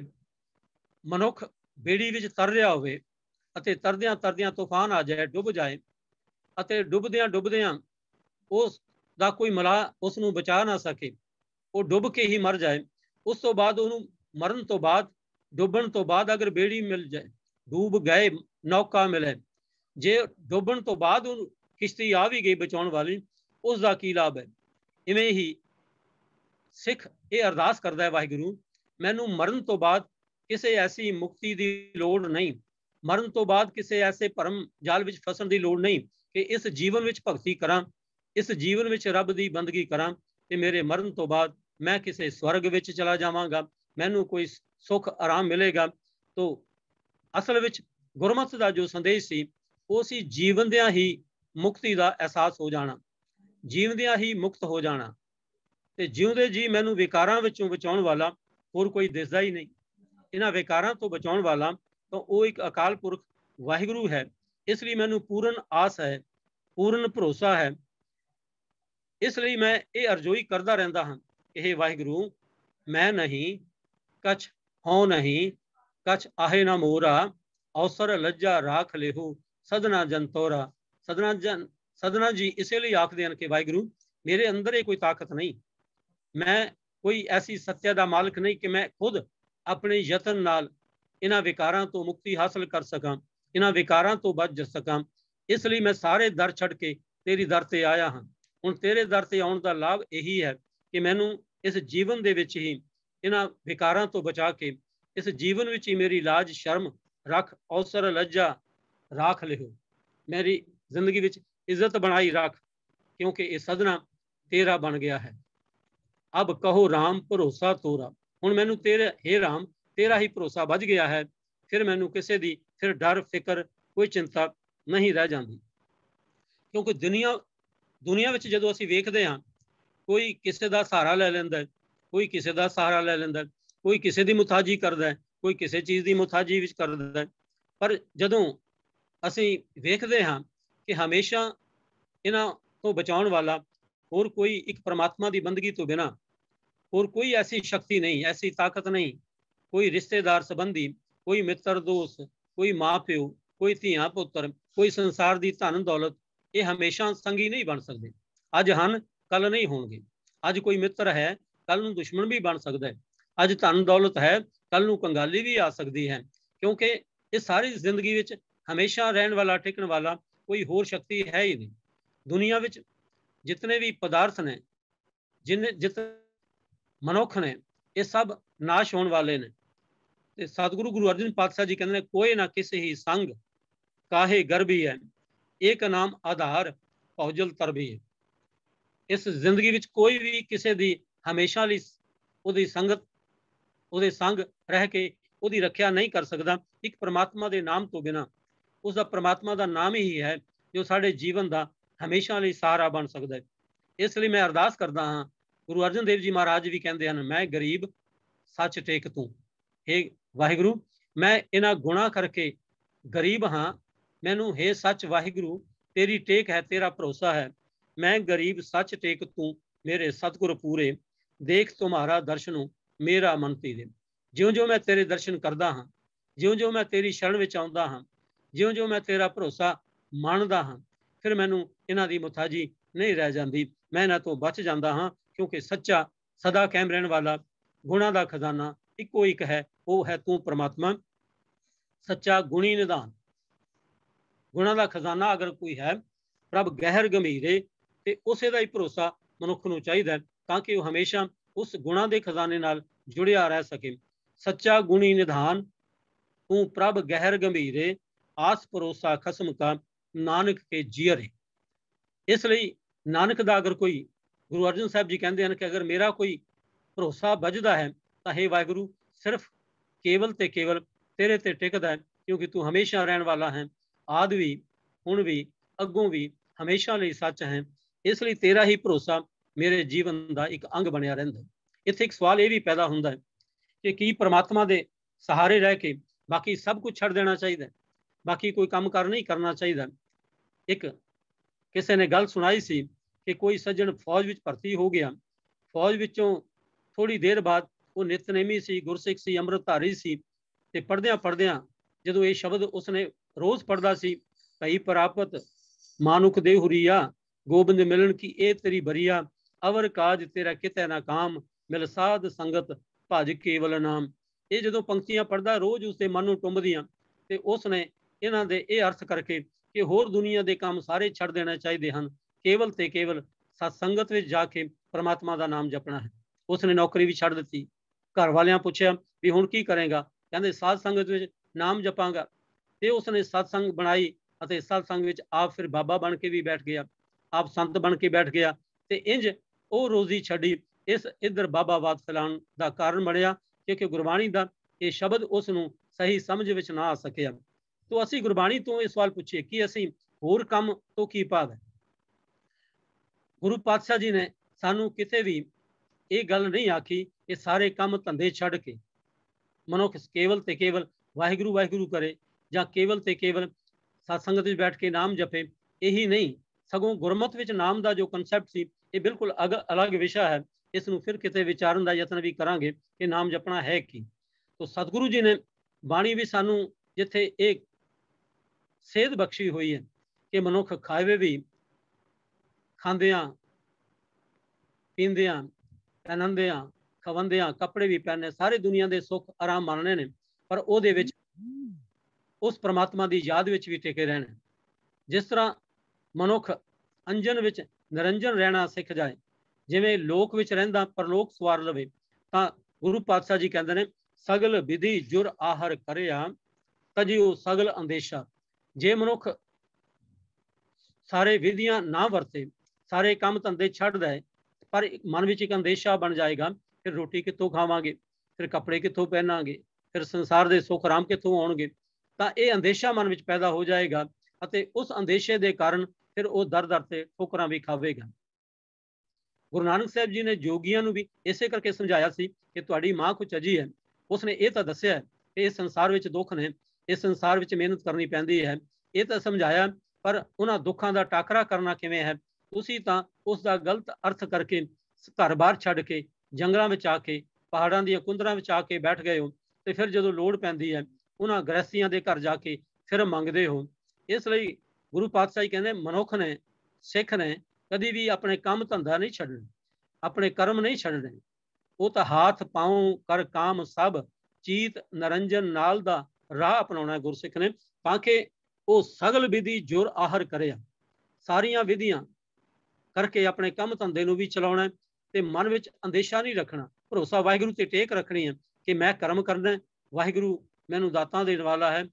ਮਨੁੱਖ ਬੇੜੀ ਵਿੱਚ ਤਰ ਰਿਹਾ ਹੋਵੇ ਅਤੇ ਤਰਦਿਆਂ ਤਰਦਿਆਂ ਤੂਫਾਨ ਆ ਜਾਏ, ਡੁੱਬ ਜਾਏ, ਅਤੇ ਡੁੱਬਦਿਆਂ ਡੁੱਬਦਿਆਂ ਉਸ ਦਾ ਕੋਈ ਮਲਾ ਉਸ ਨੂੰ ਬਚਾ ਨਾ ਸਕੇ, ਉਹ ਡੁੱਬ ਕੇ ਹੀ ਮਰ ਜਾਏ, ਉਸ ਤੋਂ ਬਾਅਦ ਉਹਨੂੰ ਮਰਨ ਤੋਂ ਬਾਅਦ, ਡੁੱਬਣ ਤੋਂ ਬਾਅਦ ਅਗਰ ਬੇੜੀ ਮਿਲ ਜਾਏ, ਡੂਬ ਗਏ ਨੌਕਾ ਮਿਲੇ, ਜੇ ਡੁੱਬਣ ਤੋਂ ਬਾਅਦ ਉਹਨੂੰ ਕਿਸ਼ਤੀ ਆ ਵੀ ਗਈ ਬਚਾਉਣ ਵਾਲੀ, ਉਸ ਦਾ ਕੀ ਲਾਭ ਹੈ। ਇਵੇਂ ਹੀ ਸਿੱਖ ਇਹ ਅਰਦਾਸ ਕਰਦਾ ਹੈ, ਵਾਹਿਗੁਰੂ ਮੈਨੂੰ ਮਰਨ ਤੋਂ ਬਾਅਦ ਕਿਸੇ ਐਸੀ ਮੁਕਤੀ ਦੀ ਲੋੜ ਨਹੀਂ, ਮਰਨ ਤੋਂ ਬਾਅਦ ਕਿਸੇ ਐਸੇ ਭਰਮ ਜਾਲ ਵਿੱਚ ਫਸਣ ਦੀ ਲੋੜ ਨਹੀਂ ਕਿ ਇਸ ਜੀਵਨ ਵਿੱਚ ਭਗਤੀ ਕਰਾਂ, ਇਸ ਜੀਵਨ ਵਿੱਚ ਰੱਬ ਦੀ ਬੰਦਗੀ ਕਰਾਂ, ਤੇ ਮੇਰੇ ਮਰਨ ਤੋਂ ਬਾਅਦ ਮੈਂ ਕਿਸੇ ਸਵਰਗ ਵਿੱਚ ਚਲਾ ਜਾਵਾਂਗਾ, ਮੈਨੂੰ ਕੋਈ ਸੁੱਖ ਆਰਾਮ ਮਿਲੇਗਾ। ਤੋ ਅਸਲ ਵਿੱਚ ਗੁਰਮਤਿ ਦਾ ਜੋ ਸੰਦੇਸ਼ ਸੀ ਉਹ ਸੀ ਜੀਵਨਦਿਆਂ ਹੀ ਮੁਕਤੀ ਦਾ ਅਹਿਸਾਸ ਹੋ ਜਾਣਾ, ਜੀਵਦਿਆਂ ਹੀ ਮੁਕਤ ਹੋ ਜਾਣਾ, ਤੇ ਜਿਉਂਦੇ ਜੀ ਮੈਨੂੰ ਵਿਕਾਰਾਂ ਵਿੱਚੋਂ ਬਚਾਉਣ ਵਾਲਾ ਹੋਰ ਕੋਈ ਦਿਸਦਾ ਹੀ ਨਹੀਂ। ਇਹਨਾਂ ਵਿਕਾਰਾਂ ਤੋਂ ਬਚਾਉਣ ਵਾਲਾ ਤਾਂ ਉਹ ਇੱਕ ਅਕਾਲ ਪੁਰਖ ਵਾਹਿਗੁਰੂ ਹੈ। ਇਸ ਲਈ ਮੈਨੂੰ ਪੂਰਨ ਆਸ ਹੈ, ਪੂਰਨ ਭਰੋਸਾ ਹੈ। ਇਸ ਲਈ ਮੈਂ ਇਹ ਅਰਜ਼ੋਈ ਕਰਦਾ ਰਹਿੰਦਾ ਹਾਂ ਕਿ हे ਵਾਹਿਗੁਰੂ, ਮੈਂ ਨਹੀਂ ਕਛ ਹਉ ਨਹੀਂ, ਕਛ ਆਹੇ ਨਾ ਮੋਰਾ, ਅਵਸਰ ਲੱਜਾ ਰਾਖ ਲਿਹੋ ਸਦਨਾ ਜਨ ਤੋਰਾ। ਸਦਨਾ ਜੀ ਇਸੇ ਲਈ ਆਖਦੇ ਹਨ ਕਿ ਵਾਹਿਗੁਰੂ ਮੇਰੇ ਅੰਦਰ ਇਹ ਕੋਈ ਤਾਕਤ ਨਹੀਂ, ਮੈਂ ਕੋਈ ਐਸੀ ਸੱਤਿਆ ਦਾ ਮਾਲਕ ਨਹੀਂ ਕਿ ਮੈਂ ਖੁਦ ਆਪਣੇ ਯਤਨ ਨਾਲ ਇਹਨਾਂ ਵਿਕਾਰਾਂ ਤੋਂ ਮੁਕਤੀ ਹਾਸਲ ਕਰ ਸਕਾਂ, ਇਹਨਾਂ ਵਿਕਾਰਾਂ ਤੋਂ ਬਚ ਸਕਾਂ। ਇਸ ਲਈ ਮੈਂ ਸਾਰੇ ਦਰ ਛੱਡ ਕੇ ਤੇਰੀ ਦਰ ਤੇ ਆਇਆ ਹਾਂ। ਹੁਣ ਤੇਰੇ ਦਰ ਤੇ ਆਉਣ ਦਾ ਲਾਭ ਇਹੀ ਹੈ ਕਿ ਮੈਨੂੰ ਇਸ ਜੀਵਨ ਦੇ ਵਿੱਚ ਹੀ ਇਹਨਾਂ ਵਿਕਾਰਾਂ ਤੋਂ ਬਚਾ ਕੇ, ਇਸ ਜੀਵਨ ਵਿੱਚ ਹੀ ਮੇਰੀ ਲਾਜ ਸ਼ਰਮ ਰੱਖ, ਅਵਸਰ ਲੱਜਾ ਰਾਖ ਲਿਓ, ਮੇਰੀ ਜ਼ਿੰਦਗੀ ਵਿੱਚ ਇੱਜ਼ਤ ਬਣਾਈ ਰੱਖ, ਕਿਉਂਕਿ ਇਹ ਸਦਨਾ ਤੇਰਾ ਬਣ ਗਿਆ ਹੈ। ਅਬ ਕਹੋ ਰਾਮ ਭਰੋਸਾ ਤੋਰਾ, ਹੁਣ ਮੈਨੂੰ ਤੇਰੇ हे ਰਾਮ ਤੇਰਾ ਹੀ ਭਰੋਸਾ ਵੱਜ ਗਿਆ ਹੈ, ਫਿਰ ਮੈਨੂੰ ਕਿਸੇ ਦੀ ਫਿਰ ਡਰ ਫਿਕਰ ਕੋਈ ਚਿੰਤਾ ਨਹੀਂ ਰਹਿ ਜਾਂਦੀ। ਕਿਉਂਕਿ ਦੁਨੀਆ ਵਿੱਚ ਜਦੋਂ ਅਸੀਂ ਵੇਖਦੇ ਹਾਂ, ਕੋਈ ਕਿਸੇ ਦਾ ਸਹਾਰਾ ਲੈ ਲੈਂਦਾ, ਕੋਈ ਕਿਸੇ ਦਾ ਸਹਾਰਾ ਲੈ ਲੈਂਦਾ, ਕੋਈ ਕਿਸੇ ਦੀ ਮੁਤਾਜੀ ਕਰਦਾ, ਕੋਈ ਕਿਸੇ ਚੀਜ਼ ਦੀ ਮੁਤਾਜੀ ਵਿੱਚ ਕਰਦਾ, ਪਰ ਜਦੋਂ ਅਸੀਂ ਵੇਖਦੇ ਹਾਂ ਕਿ ਹਮੇਸ਼ਾ ਇਹਨਾਂ ਤੋਂ ਬਚਾਉਣ ਵਾਲਾ ਹੋਰ ਕੋਈ ਇੱਕ ਪਰਮਾਤਮਾ ਦੀ ਬੰਦਗੀ ਤੋਂ ਬਿਨਾਂ ਹੋਰ ਕੋਈ ਐਸੀ ਸ਼ਕਤੀ ਨਹੀਂ, ਐਸੀ ਤਾਕਤ ਨਹੀਂ, ਕੋਈ ਰਿਸ਼ਤੇਦਾਰ ਸੰਬੰਧੀ, ਕੋਈ ਮਿੱਤਰ ਦੋਸਤ, ਕੋਈ ਮਾਂ ਪਿਓ, ਕੋਈ ਧੀਆਂ ਪੁੱਤਰ, ਕੋਈ ਸੰਸਾਰ ਦੀ ਧਨ ਦੌਲਤ, ਇਹ ਹਮੇਸ਼ਾ ਸੰਗੀ ਨਹੀਂ ਬਣ ਸਕਦੇ। ਅੱਜ ਹਨ ਕੱਲ ਨਹੀਂ ਹੋਣਗੇ। ਅੱਜ ਕੋਈ ਮਿੱਤਰ ਹੈ ਕੱਲ ਨੂੰ ਦੁਸ਼ਮਣ ਵੀ ਬਣ ਸਕਦਾ ਹੈ। ਅੱਜ ਧਨ ਦੌਲਤ ਹੈ ਕੱਲ ਨੂੰ ਕੰਗਾਲੀ ਵੀ ਆ ਸਕਦੀ ਹੈ, ਕਿਉਂਕਿ ਇਹ ਸਾਰੀ ਜ਼ਿੰਦਗੀ ਵਿੱਚ ਹਮੇਸ਼ਾ ਰਹਿਣ ਵਾਲਾ ਟਿਕਣ ਵਾਲਾ ਕੋਈ ਹੋਰ ਸ਼ਕਤੀ ਹੈ ਹੀ ਨਹੀਂ। ਦੁਨੀਆ ਵਿੱਚ ਜਿਤਨੇ ਵੀ ਪਦਾਰਥ ਨੇ, ਜਿਤ ਮਨੁੱਖ ਨੇ, ਇਹ ਸਭ ਨਾਸ਼ ਹੋਣ ਵਾਲੇ ਨੇ। ਤੇ ਸਤਿਗੁਰੂ ਗੁਰੂ ਅਰਜਨ ਪਾਤਸ਼ਾਹ ਜੀ ਕਹਿੰਦੇ ਨੇ, ਕੋਈ ਨਾ ਕਿਸੇ ਹੀ ਸੰਗ ਕਾਹੇ ਗਰਬੀ ਹੈ, ਇੱਕ ਨਾਮ ਆਧਾਰ ਭਉਜਲ ਤਰਬੀ ਹੈ। इस जिंदगी विच कोई भी किसी दी हमेशा लई उहदी संगत उहदे संग रह के उहदी रखिया नहीं कर सकदा। एक परमात्मा दे नाम तो बिना उसका परमात्मा का नाम ही है जो साडे जीवन का हमेशा लई सहारा बन सकता है। इसलिए मैं अरदास करदा हाँ, गुरु अर्जन देव जी महाराज भी कहते हैं, मैं गरीब सच टेक तू। हे वाहिगुरु, मैं इन्हां गुणा करके गरीब हाँ, मैनू हे सच वाहिगुरु तेरी टेक है, तेरा भरोसा है। मैं गरीब सच टेक तू मेरे सतगुर पूरे, देख तुम्हारा दर्शन मेरा मन पीरे। ज्यों ज्यों मैं तेरे दर्शन करदा हाँ, ज्यों ज्यों मैं तेरी शरण विच आउंदा हाँ, ज्यों ज्यों मैं तेरा भरोसा मानदा हाँ, फिर मैनू इन्हां दी मुताजी नहीं रह जाती, मैं इन्हां तो बच जाता हाँ। क्योंकि सच्चा सदा कायम रहने वाला गुणा का खजाना इको एक है, वो है तू परमात्मा सच्चा गुणी निधान। गुणा का खजाना अगर कोई है प्रभ गहर गंभीरे, ते उसे दा ही भरोसा मनुख नूं चाहीदा ताकि वह हमेशा उस गुणा के खजाने नाल जुड़िया रह सके। सच्चा गुणी निधान तू प्रभ गहर गंभीरे, आस भरोसा खसम का नानक के जियरे। इसलिए नानक का अगर कोई, गुरु अर्जन साहब जी कहते हैं कि अगर मेरा कोई भरोसा बजदा है तो हे वाहिगुरु सिर्फ केवल ते केवल तेरे ते टिकदा है, क्योंकि तू हमेशा रहने वाला है, आद भी हुण भी अगों भी हमेशा लिए सच है। इसलिए तेरा ही भरोसा मेरे जीवन का एक अंग बनया रहिंदा है। इत्थे एक सवाल ये भी पैदा होंदा है कि की परमात्मा दे सहारे रह के बाकी सब कुछ छड़ देना चाहिए, बाकी कोई काम कर नहीं करना चाहिए। एक किसी ने गल सुनाई सी कि कोई सज्जन फौज विच भर्ती हो गया, फौज विचों थोड़ी देर बाद वो नितनेमी सी, गुरसिख सी, अमृतधारी सी, ते पढ़दियां पढ़दियां जदों ये शब्द उसने रोज पढ़दा सी, भई प्रापत मानुख दे हुरिया, गोबिंद मिलन की ए तेरी बरिया, अवर काज तेरा किते ना काम, मिल साध संगत भज केवल नाम। ये जदों पंक्तियां पढ़दा रोज उसके मन नूं टुंबदियां, ते उसने इन्हां दे ये अर्थ करके कि होर दुनिया के काम सारे छड़ देने चाहिए हैं, केवल ते केवल सत्संगत में जाके परमात्मा का नाम जपना है। उसने नौकरी भी छड़ दी, घर वालियां पूछया भी हुण की करेगा, कहते साध संगत में नाम जपांगा। तो उसने सत्संग बनाई और सत्संग में आप फिर बाबा बन के भी बैठ गया, आप संत बन के बैठ गया, तो इंज वो रोजी छड़ी इस इधर बाबावाद फैलाने का कारण बनया, क्योंकि गुरबाणी का ये शब्द उसनों सही समझ विच ना आ सकिया। तो असी गुरबाणी तो ये सवाल पूछिए कि असी होर काम तो की भाग है। गुरु पातशाह जी ने सानू किते भी ये गल नहीं आखी कि सारे काम धंधे छड़ के मनुख केवल ते केवल वाहिगुरु वाहिगुरु करे, या केवल ते केवल सत्संगत में बैठ के नाम जपे। यही नहीं, सगों गुरमत विच नाम का जो कंसैप्ट सी ये बिल्कुल अलग विषय है। इसनूं फिर किते विचारन का यत्न भी करांगे कि नाम जपना है की। तो सतगुरु जी ने बाणी भी सानू जिथे एक सेध बख्शी हुई है कि मनुख खावे भी, खांदियां पींदियां पहनदियां खवंदियां कपड़े भी पहनने, सारे दुनिया के सुख आराम मानने ने, पर उहदे विच उस परमात्मा की याद विच भी टिके रहने। जिस तरह मनुख अंजन विच निरंजन रहना सीख जाए, जिवें लोक विच रहिंदा परलोक सवार लवे, तां गुरु पातशाह जी कहते हैं सगल विधि जुर आहर करिया, तजिओ सगल अंदेशा। जे मनुख सारे विधियां ना वरते, सारे काम धंधे छड़ दे, पर मन में एक अंदेशा बन जाएगा, फिर रोटी कितों खावांगे, फिर कपड़े कितों पहनांगे, फिर संसार के सुख आराम कितों आउणगे, तां ये अंदेशा मन में पैदा हो जाएगा। उस अंदेशे के कारण फिर वो दर दर से ठोकरां भी खावेगा। गुरु नानक साहब जी ने जोगियां भी इसे करके समझाया सी कि तुहाडी मां कुछ अजी है, उसने ये तो दसिया कि इस संसार में दुख ने, इस संसार में मेहनत करनी पैंदी है, ये तो समझाया, पर उन्हां दुखों का टाकरा करना किवें है। तुसीं तां उसका गलत अर्थ करके घर बार छड़ के जंगलों में आके पहाड़ों दी कुंदरां में आके बैठ गए हो, तो फिर जो लोड़ पैंदी है उन्हां गृहस्थियां के घर जाके फिर मंगते हो। इसलिए गुरु पातशाही कहते मनुख ने, सिख ने कभी भी अपने काम धंधा नहीं छड़ने, अपने कर्म नहीं छड़ने। वो तो हाथ पाँव कर काम सब चीत नरंजन नाल दा राह अपनाना गुरसिख ने, ताकि वो सगल विधि जुर आहर करे, सारिया विधियां करके अपने काम धंधे भी चलाना, ते मन में अंदेशा नहीं रखना, भरोसा वाहिगुरु ते टेक रखनी है कि मैं कर्म करना, वाहिगुरु मैनू दातां देने वाला है,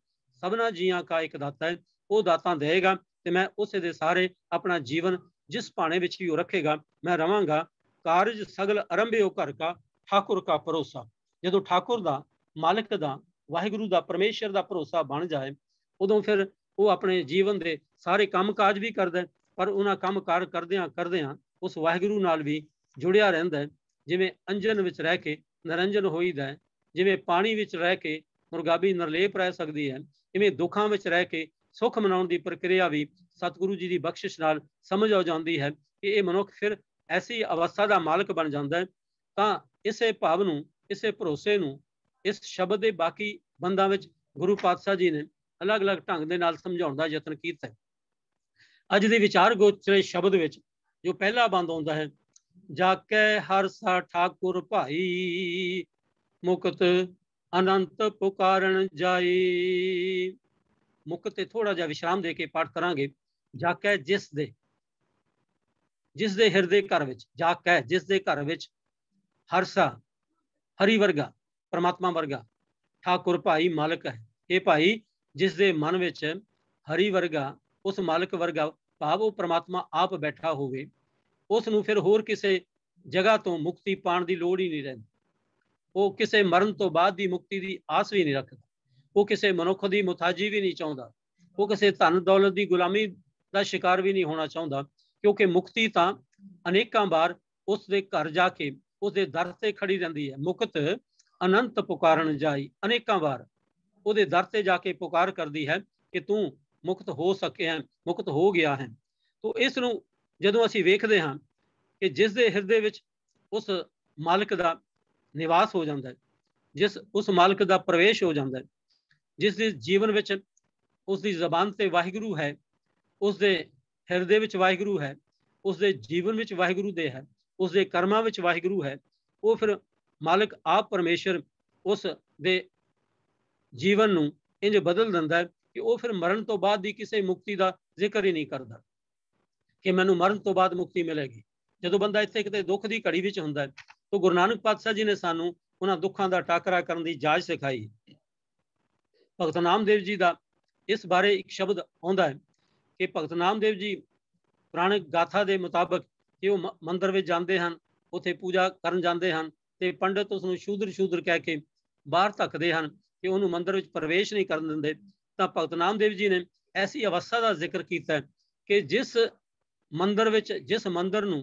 सबना जियां का एक दाता है, वो दातां देगा, तो मैं उस दे सारे अपना जीवन जिस भाने विच भी रखेगा मैं रवांगा, कारज सगल आरंभ्यो घर का, ठाकुर का भरोसा। जदों ठाकुर दा, मालिक दा, वाहिगुरु दा, परमेश्वर दा भरोसा बन जाए, उदों फिर वो अपने जीवन दे सारे काम काज भी करदा, पर उन्हां काम कार करदियां करदियां उस वाहिगुरु नाल भी जुड़िया रहिंदा है। जिवें अंजन विच रह के निरंजन होईदा है, जिवें पानी विच रह के मुरगाबी निर्लेप रह सकदी है, इवें दुखां विच रह के सुख मनाउण दी प्रक्रिया भी सतगुरु जी की बख्शिश नाल समझ आ जाती है कि यह मनुख फिर ऐसी अवस्था का मालिक बन जाता है। तो इसे भाव नूं, इसे भरोसे नूं, इस शब्द के बाकी बंदां विच गुरु पातशाह जी ने अलग अलग ढंग दे नाल समझाउण दा यतन कीता है। अज दे विचार गोचरे शब्द विच जो पहला बंद आउंदा है, जाकै हर सा ठाकुर भाई, मुकत अनंत पुकारन जाई। मुकत ते थोड़ा जिहा विश्राम दे के पाठ करांगे। जाकै जिस दे हिरदे घर विच, जाकै जिस दे घर विच हरसा हरि वर्गा, परमात्मा वर्गा, ठाकुर भाई मालिक है। ये भाई जिस दे मन विच हरि वर्गा, उस मालिक वर्गा भाव वो परमात्मा आप बैठा होवे, उस नूं फिर होर किसे जगह तो मुक्ति पाण दी लोड़ ही नहीं रहिंदी। वो किसे मरण तो बाद दी मुक्ति दी आस भी नहीं रखदा, वो किसे मनुख दी मुताजी भी नहीं चाहुंदा, वो किसे धन दौलत दी गुलामी का शिकार भी नहीं होना चाहुंदा, क्योंकि मुक्ति तां अनेकां बार उस दे घर जाके उस दे दर ते खड़ी रहिंदी है। मुकत अनंत पुकारन जाई, अनेकां बार उहदे दर ते जाके पुकार करदी है कि तू मुक्त हो सके है, मुक्त हो गया है। तो इस नूं जदों असीं वेखदे हां कि जिस दे हिरदे विच उस मालिक दा निवास हो जाता है, जिस उस मालिक दा प्रवेश हो जाता है, जिस दे जीवन विच उसकी जबान ते वाहिगुरु है, उस दे हिरदे विच वाहिगुरु है, उस दे जीवन विच वाहिगुरु दे है, उस दे कर्मां विच वाहिगुरु है, वो फिर मालिक आप परमेश्वर उस दे जीवन नूं इंज बदल दिंदा है कि वो फिर मरण तो बाद दी किसी मुक्ति का जिक्र ही नहीं करता कि मैनूं मरण तो बाद मुक्ति मिलेगी। जदों बंदा इत्थे किते दुख की घड़ी विच हुंदा है, तो गुरु नानक पातशाह जी ने सानूं उन्हां दुखां दा टाकरा करन दी जाच सिखाई। भगत नामदेव जी का इस बारे एक शब्द आउंदा है कि भगत नामदेव जी पुराने गाथा के मुताबिक कि वो मंदिर में जाते हैं, उत्थे पूजा करन जाते हैं, तो पंडित उसनूं शूद्र शूद्र कह के बाहर धक्कदे हैं कि उन्होंने मंदिर में प्रवेश नहीं करन दिंदे। तां भगत नामदेव जी ने ऐसी अवस्था का जिक्र किया है कि जिस मंदिर विच, जिस मंदिर नूं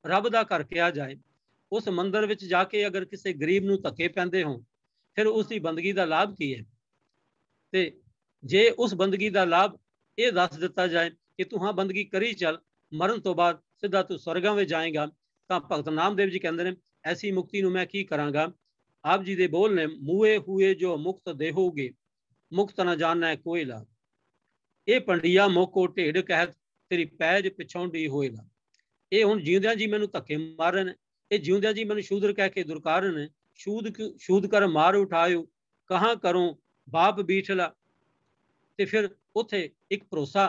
रब दा घर कहा जाए, उस मंदिर विच जाके अगर किसी गरीब नूं धक्के पैंदे होण, फिर उसकी बंदगी का लाभ की है। ते जे उस बंदगी का लाभ ये दस दिता जाए कि तू हाँ बंदगी करी चल, मरण तो बाद सीधा तू स्वर्गां में जाएगा, तो भगत नामदेव जी कहते हैं ऐसी मुक्ति नूं मैं की करांगा। आप जी दे बोल ने, मुए हुए जो मुक्त देहोगे, मुक्त न जाना कोई ला, ये पंडिया मोको ढेड कहत तेरी पैज पिछौंडी होए ला। ये हुण जींदियां जी मैनूं धक्के मार रहे हैं, ये जींदियां जी मैनूं शूद्र कह के दुरकार रहे हैं, शूद कर मार उठायो, कहाँ करूं बाप बीठला। ते फिर उत्थे एक भरोसा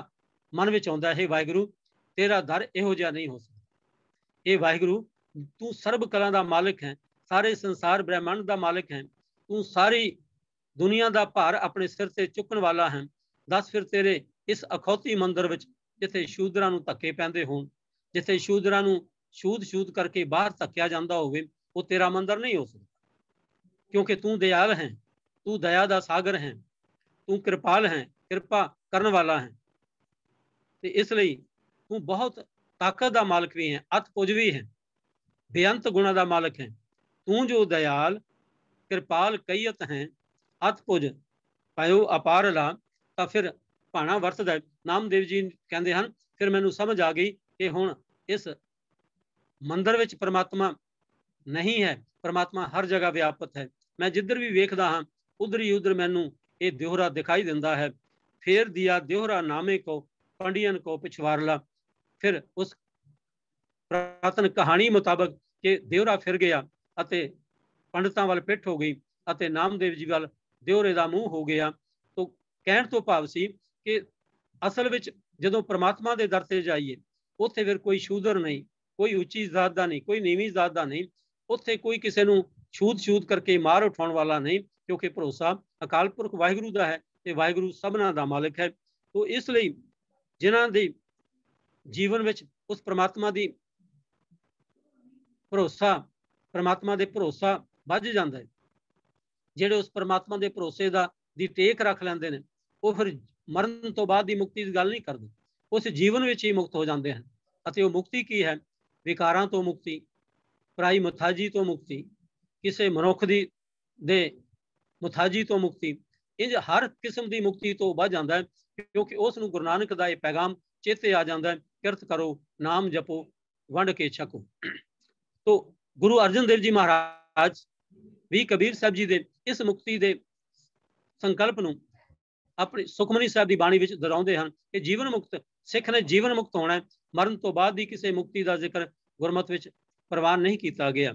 मन विच आउंदा है, वाहिगुरू तेरा दर इहो जिहा नहीं हो सकदा, ये वाहिगुरू तू सर्ब कला दा मालिक है, सारे संसार ब्रह्मांड दा मालिक है, तू सारी दुनिया दा भार अपने सिर ते चुकण वाला है। दस फिर तेरे इस अखौती मंदिर विच जिथे शूदरां नूं धक्के पैंदे होण, जिथे शूदरां नूं शूद शूद करके बाहर धक्किया जांदा होवे, वो तेरा मंदिर नहीं हो सकता, क्योंकि तू दयाल है, तू दया दा सागर है, तू कृपाल है, कृपा करने वाला है। तो इसलिए तू बहुत ताकत का मालिक भी है, अत पुज भी है, बेअंत गुणा का मालिक है। तू जो दयाल कृपाल कईयत है, अत पुज पायो अपार ला। तो फिर भाणा वरतदा है। नामदेव जी कहते हैं फिर मैनू समझ आ गई कि हुण इस मंदिर विच परमात्मा नहीं है, परमात्मा हर जगह व्यापत है। मैं जिधर भी वेखदा हाँ उधर ही उधर मैनू ये द्योहरा दिखाई दिंदा है। फेर दिया द्योहरा नामे को पंडियन को पिछवारला। फिर उस पुरातन कहानी मुताबिक कि द्योहरा फिर गया अते पंडितां वाल पिठ हो गई अते नामदेव जी वाल द्योहरे दा मूँह हो गया। तो कहण तो भाव सी कि असल विच जदों परमात्मा दे दर ते जाइए उत्थे फिर कोई शूदर नहीं, कोई उच्ची जात दा नहीं, कोई नीवीं जात दा नहीं, उत्थे कोई किसी नूं छूत छूत करके मार उठाउण वाला नहीं, क्योंकि भरोसा अकाल पुरख वाहिगुरू दा है ते वाहिगुरू सबना दा मालिक है। तो इसलिए जिन्हां दी जीवन विच उस परमात्मा दी भरोसा, परमात्मा दे भरोसा वध जाता है। ਜਿਹੜੇ उस परमात्मा के भरोसे दी टेक रख लेंदे ने वो फिर मरण तो बाद की मुक्ति की गल नहीं करते, उस जीवन में ही मुक्त हो जाते हैं। ਅਤੇ ਉਹ मुक्ति की है? विकारां तो मुक्ति, पराई मुथाजी तो मुक्ति, किसी मनुख दी दे मुथाजी तो मुक्ति। इंज हर किस्म की मुक्ति तो बच जाता है, क्योंकि उस गुरु नानक का यह पैगाम चेते आ जाता है, किरत करो, नाम जपो, वंड के छको। तो गुरु अर्जन देव जी महाराज भी कबीर साहब जी दे इस मुक्ति दे संकल्प नूं अपनी सुखमनी साहब की बाणी विच दोहराउंदे हन कि जीवन मुक्त सिख ने जीवन मुक्त होना है, मरण तो बाद की किसी मुक्ति का जिक्र गुरमत विच प्रवान नहीं किया गया।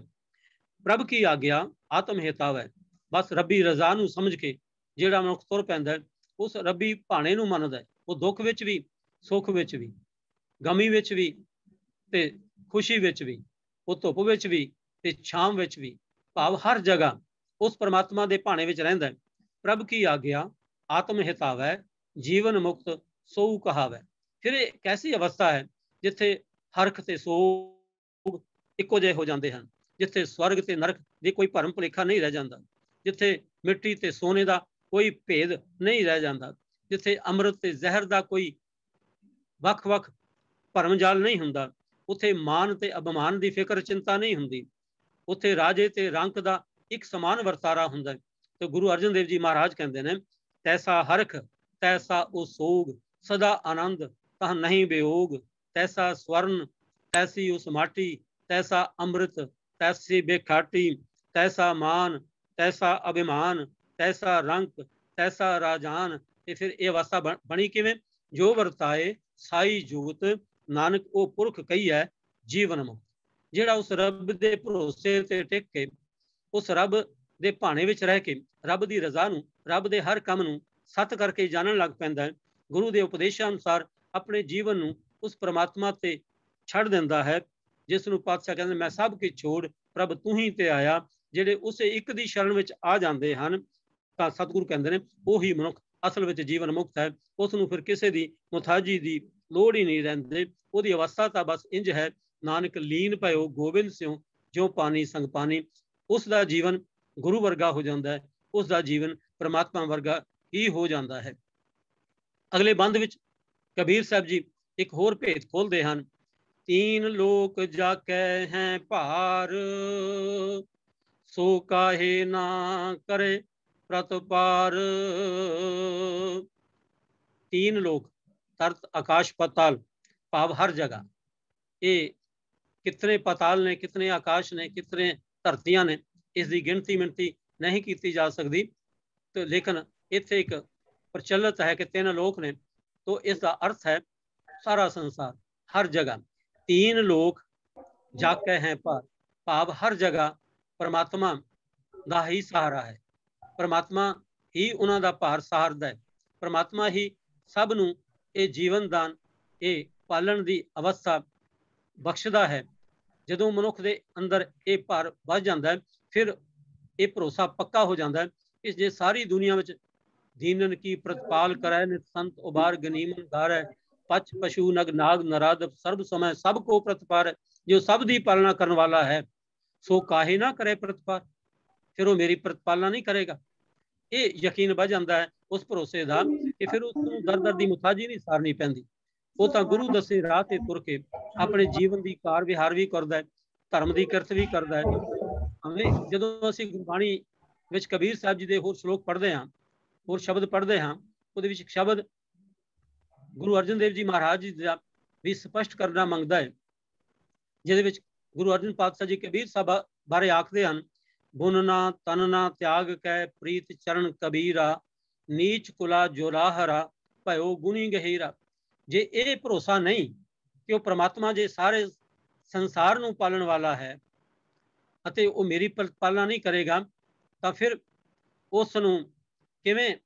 प्रभ की आग्या आत्म हिताव है, बस रब्बी रजा नूं समझ के जिहड़ा मनुख तुर पैंदा है उस रब्बी भाणे नूं मनदा है। वो दुख विच भी, सुख विच भी, गमी विच भी ते खुशी विच भी, वो धुप विच भी ते छांव विच भी, भाव हर जगह उस परमात्मा दे भाणे विच रहिंदा है। प्रभ की आग्या आत्म हितावै, जीवन मुक्त सोऊ कहावै। फिर एक ऐसी अवस्था है जिथे हरख ते सोग इक्को जिहे हो जाते हैं, जिथे स्वर्ग ते नरक दी कोई भरम भुलेखा नहीं रह जाता, जिथे मिट्टी ते सोने का कोई भेद नहीं रह जाता, जिथे अमृत ते जहर का कोई वख-वख भरमजाल नहीं हुंदा, उथे मान ते अभिमान की फिक्र चिंता नहीं हुंदी, उथे राजे ते रंक का एक समान वरतारा हुंदा है। तो गुरु अर्जन देव जी महाराज कहते हैं, तैसा हरख तैसा ओ सोग, सदा आनंद तह नहीं बेयोग, तैसा स्वर्ण तैसी उस माटी, तैसा अमृत तैसी बेखाटी, तैसा मान तैसा अभिमान, तैसा रंक तैसा राजान। ते फिर ये अवस्था बनी किवें? जो वरताए साई जोत, नानक ओ पुरख कही है जीवन मुक्त। जिहड़ा उस रब दे भरोसे ते टिक के उस रब दे भाणे विच रह के रब दी रजा नूं, रब दे हर काम नूं सत करके जानन लग पैंदा है, गुरु दे उपदेशां अनुसार अपने जीवन नूं उस परमात्मा ते छड़ दिंदा है, जिस नूं पातशाह कहंदे मैं सब कुछ छोड़ प्रभ तू ही ते आया। जिहड़े उसे एक दी शरण विच आ जांदे हन तां सतगुरु कहंदे ने ओही मनुख असल विच जीवन मुक्त है। उस नूं फिर किसी दी मुथाजी दी लोड़ ही नहीं रहिंदी। उहदी अवस्था तां बस इंज है, नानक लीन भयो गोबिंद सिंह जो पानी संग पानी। उसका जीवन गुरु वर्गा हो जाता है, उसका जीवन परमात्मा वर्गा ही हो जाता है। अगले बंद विच कबीर साहब जी एक होर भेद खोलते हैं, तीन लोक जाकै हैं भार, सो काहे ना करे प्रतपार। तीन लोक तरत आकाश पताल, भाव हर जगह। ये कितने पताल ने, कितने आकाश ने, कितने धरतियां ने, इसकी गिनती मिनती नहीं की जा सकती। तो लेकिन इत्थे एक प्रचलित है कि तीन लोक ने, तो इसका अर्थ है सारा संसार, हर जगह। तीन लोक जाके हैं पार, भाव हर जगह परमात्मा का ही सहारा है, परमात्मा ही उन्हों का भार सहारदा है, परमात्मा ही सब नूं ये जीवन दान, ये पालन की अवस्था बख्शदा है। जदों मनुख के अंदर ये भार बढ़ जाता है, फिर ये भरोसा पक्का हो जाता है कि जे सारी दुनिया में दीनन की प्रतिपाल करे, नित संत उबार गनीमन धारै, पच पशु नग नाग नराद सर्व समय सबको प्रतिपार। जो सब की पालना करने वाला है, सो काहे ना करे प्रतिपार, फिर वो मेरी प्रतिपालना नहीं करेगा। ये यकीन बढ़ जाता है उस भरोसे का कि फिर उसनूं दर दर की मुथाजी नहीं सारनी पैंदी। वो तो गुरु दसे राह ते तुर के अपने जीवन की कार विहार भी करता है, धर्म की किरत भी करता है। हमें जदों असीं गुरबाणी विच कबीर साहब जी के होर श्लोक पढ़ते हैं, होर शब्द पढ़ते हैं, उहदे विच शब्द गुरु अर्जन देव जी महाराज जी का भी स्पष्ट करना मंगता है, जिहदे विच गुरु अर्जन पातशाह जी कबीर साहब बारे आखते हैं, बुनना तनना त्याग कै प्रीत चरण कबीरा, नीच कुला जोराहरा भयो गुणी गहीरा। जे ये भरोसा नहीं कि वह परमात्मा जे सारे संसार नूं पालन वाला है अते वो मेरी पालना नहीं करेगा, तो फिर उस नूं किवें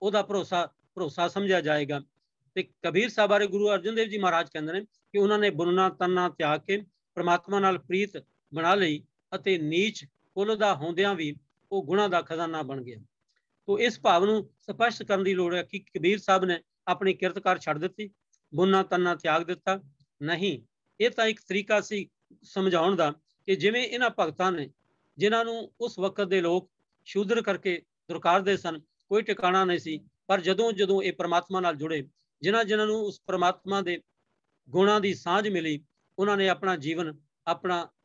उहदा भरोसा समझा जाएगा। तो कबीर साहब बारे गुरु अर्जन देव जी महाराज कहते हैं कि उन्होंने बुनना तनना त्याग के परमात्मा नाल प्रीत बना लई अते नीच कुल दा होंदियां भी वो गुणा का खजाना बन गया। तो इस भाव नूं स्पष्ट करने की लोड़ है कि कबीर साहब ने अपनी किरतकार छड़ दी, ਬੁੰਨਾ ਤੰਨਾ ਤਿਆਗ ਦਿੱਤਾ? ਨਹੀਂ, ਇਹ ਤਾਂ ਇੱਕ ਤਰੀਕਾ ਸੀ ਸਮਝਾਉਣ ਦਾ ਕਿ ਜਿਵੇਂ ਇਹਨਾਂ ਭਗਤਾਂ ਨੇ, ਜਿਨ੍ਹਾਂ ਨੂੰ ਉਸ ਵਕਤ ਦੇ ਲੋਕ ਸ਼ੂਦਰ ਕਰਕੇ ਦੁਰਕਾਰਦੇ ਸਨ, ਕੋਈ ਟਿਕਾਣਾ ਨਹੀਂ ਸੀ, ਪਰ ਜਦੋਂ ਜਦੋਂ ਇਹ ਪ੍ਰਮਾਤਮਾ ਨਾਲ ਜੁੜੇ, ਜਿਨ੍ਹਾਂ ਨੂੰ ਉਸ ਪ੍ਰਮਾਤਮਾ ਦੇ ਗੁਣਾਂ ਦੀ ਸਾਂਝ ਮਿਲੀ, ਉਹਨਾਂ ਨੇ ਆਪਣਾ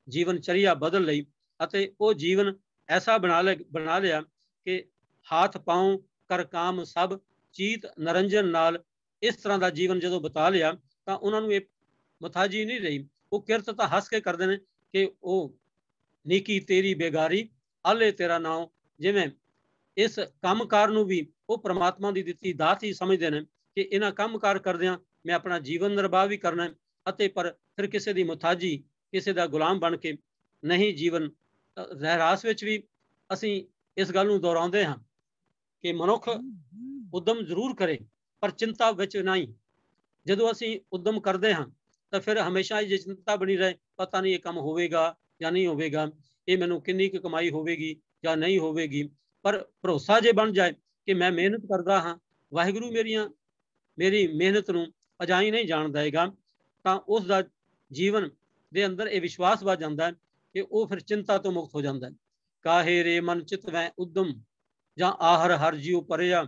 ਜੀਵਨ ਚਰਿਆ ਬਦਲ ਲਈ ਅਤੇ ਉਹ ਜੀਵਨ ਐਸਾ ਬਣਾ ਲਿਆ ਕਿ ਹਾਥ ਪਾਉ ਕਰ ਕਾਮ ਸਭ ਚੀਤ ਨਰੰਜਨ ਨਾਲ। ਇਸ ਤਰ੍ਹਾਂ ਦਾ ਜੀਵਨ ਜਦੋਂ ਬਿਤਾ ਲਿਆ ਤਾਂ ਉਹਨਾਂ ਨੂੰ ਇਹ ਮੁਥਾਜੀ ਨਹੀਂ ਰਹੀ। ਉਹ ਕਿਰਤ ਤਾਂ ਹੱਸ ਕੇ ਕਰਦੇ ਨੇ ਕਿ ਉਹ ਨੀਕੀ ਤੇਰੀ ਬੇਗਾਰੀ ਆਲੇ ਤੇਰਾ ਨਾਮ। ਜਿਵੇਂ ਇਸ ਕੰਮਕਾਰ ਨੂੰ ਵੀ ਉਹ ਪ੍ਰਮਾਤਮਾ ਦੀ ਦਿੱਤੀ ਦਾਤ ਹੀ ਸਮਝਦੇ ਨੇ ਕਿ ਇਹਨਾਂ ਕੰਮਕਾਰ ਕਰਦਿਆਂ ਮੈਂ ਆਪਣਾ ਜੀਵਨ ਨਿਰਵਾਹ ਵੀ ਕਰਨਾ ਅਤੇ ਪਰ ਫਿਰ ਕਿਸੇ ਦੀ ਮੁਥਾਜੀ, ਕਿਸੇ ਦਾ ਗੁਲਾਮ ਬਣ ਕੇ ਨਹੀਂ ਜੀਵਨ। ਰਹਿਰਾਸ ਵਿੱਚ ਵੀ ਅਸੀਂ ਇਸ ਗੱਲ ਨੂੰ ਦੁਹਰਾਉਂਦੇ ਹਾਂ ਕਿ ਮਨੁੱਖ ਉਦਮ ਜ਼ਰੂਰ ਕਰੇ ਪਰ ਚਿੰਤਾ ਵਿੱਚ ਨਹੀਂ। ਜਦੋਂ ਅਸੀਂ ਉਦਮ ਕਰਦੇ ਹਾਂ ਤਾਂ ਫਿਰ ਹਮੇਸ਼ਾ ਇਹ ਚਿੰਤਾ ਬਣੀ ਰਹੇ, ਪਤਾ ਨਹੀਂ ਇਹ ਕੰਮ ਹੋਵੇਗਾ ਜਾਂ ਨਹੀਂ ਹੋਵੇਗਾ, ਇਹ ਮੈਨੂੰ ਕਿੰਨੀ ਕੁ ਕਮਾਈ ਹੋਵੇਗੀ ਜਾਂ ਨਹੀਂ ਹੋਵੇਗੀ। ਪਰ ਭਰੋਸਾ ਜੇ ਬਣ ਜਾਏ ਕਿ ਮੈਂ ਮਿਹਨਤ ਕਰਦਾ ਹਾਂ, ਵਾਹਿਗੁਰੂ ਮੇਰੀ ਮਿਹਨਤ ਨੂੰ ਅਜਾਈ ਨਹੀਂ ਜਾਣ ਦੇਗਾ, ਤਾਂ ਉਸ ਦਾ ਜੀਵਨ ਦੇ ਅੰਦਰ ਇਹ ਵਿਸ਼ਵਾਸ ਵੱਧ ਜਾਂਦਾ ਹੈ ਕਿ ਉਹ ਫਿਰ ਚਿੰਤਾ ਤੋਂ ਮੁਕਤ ਹੋ ਜਾਂਦਾ ਹੈ। ਕਾਹੇ ਰੇ ਮਨ ਚਿਤ ਵੈ ਉਦਮ ਜਾਂ ਆਹਰ ਹਰ ਜੀਉ ਪਰਿਆ,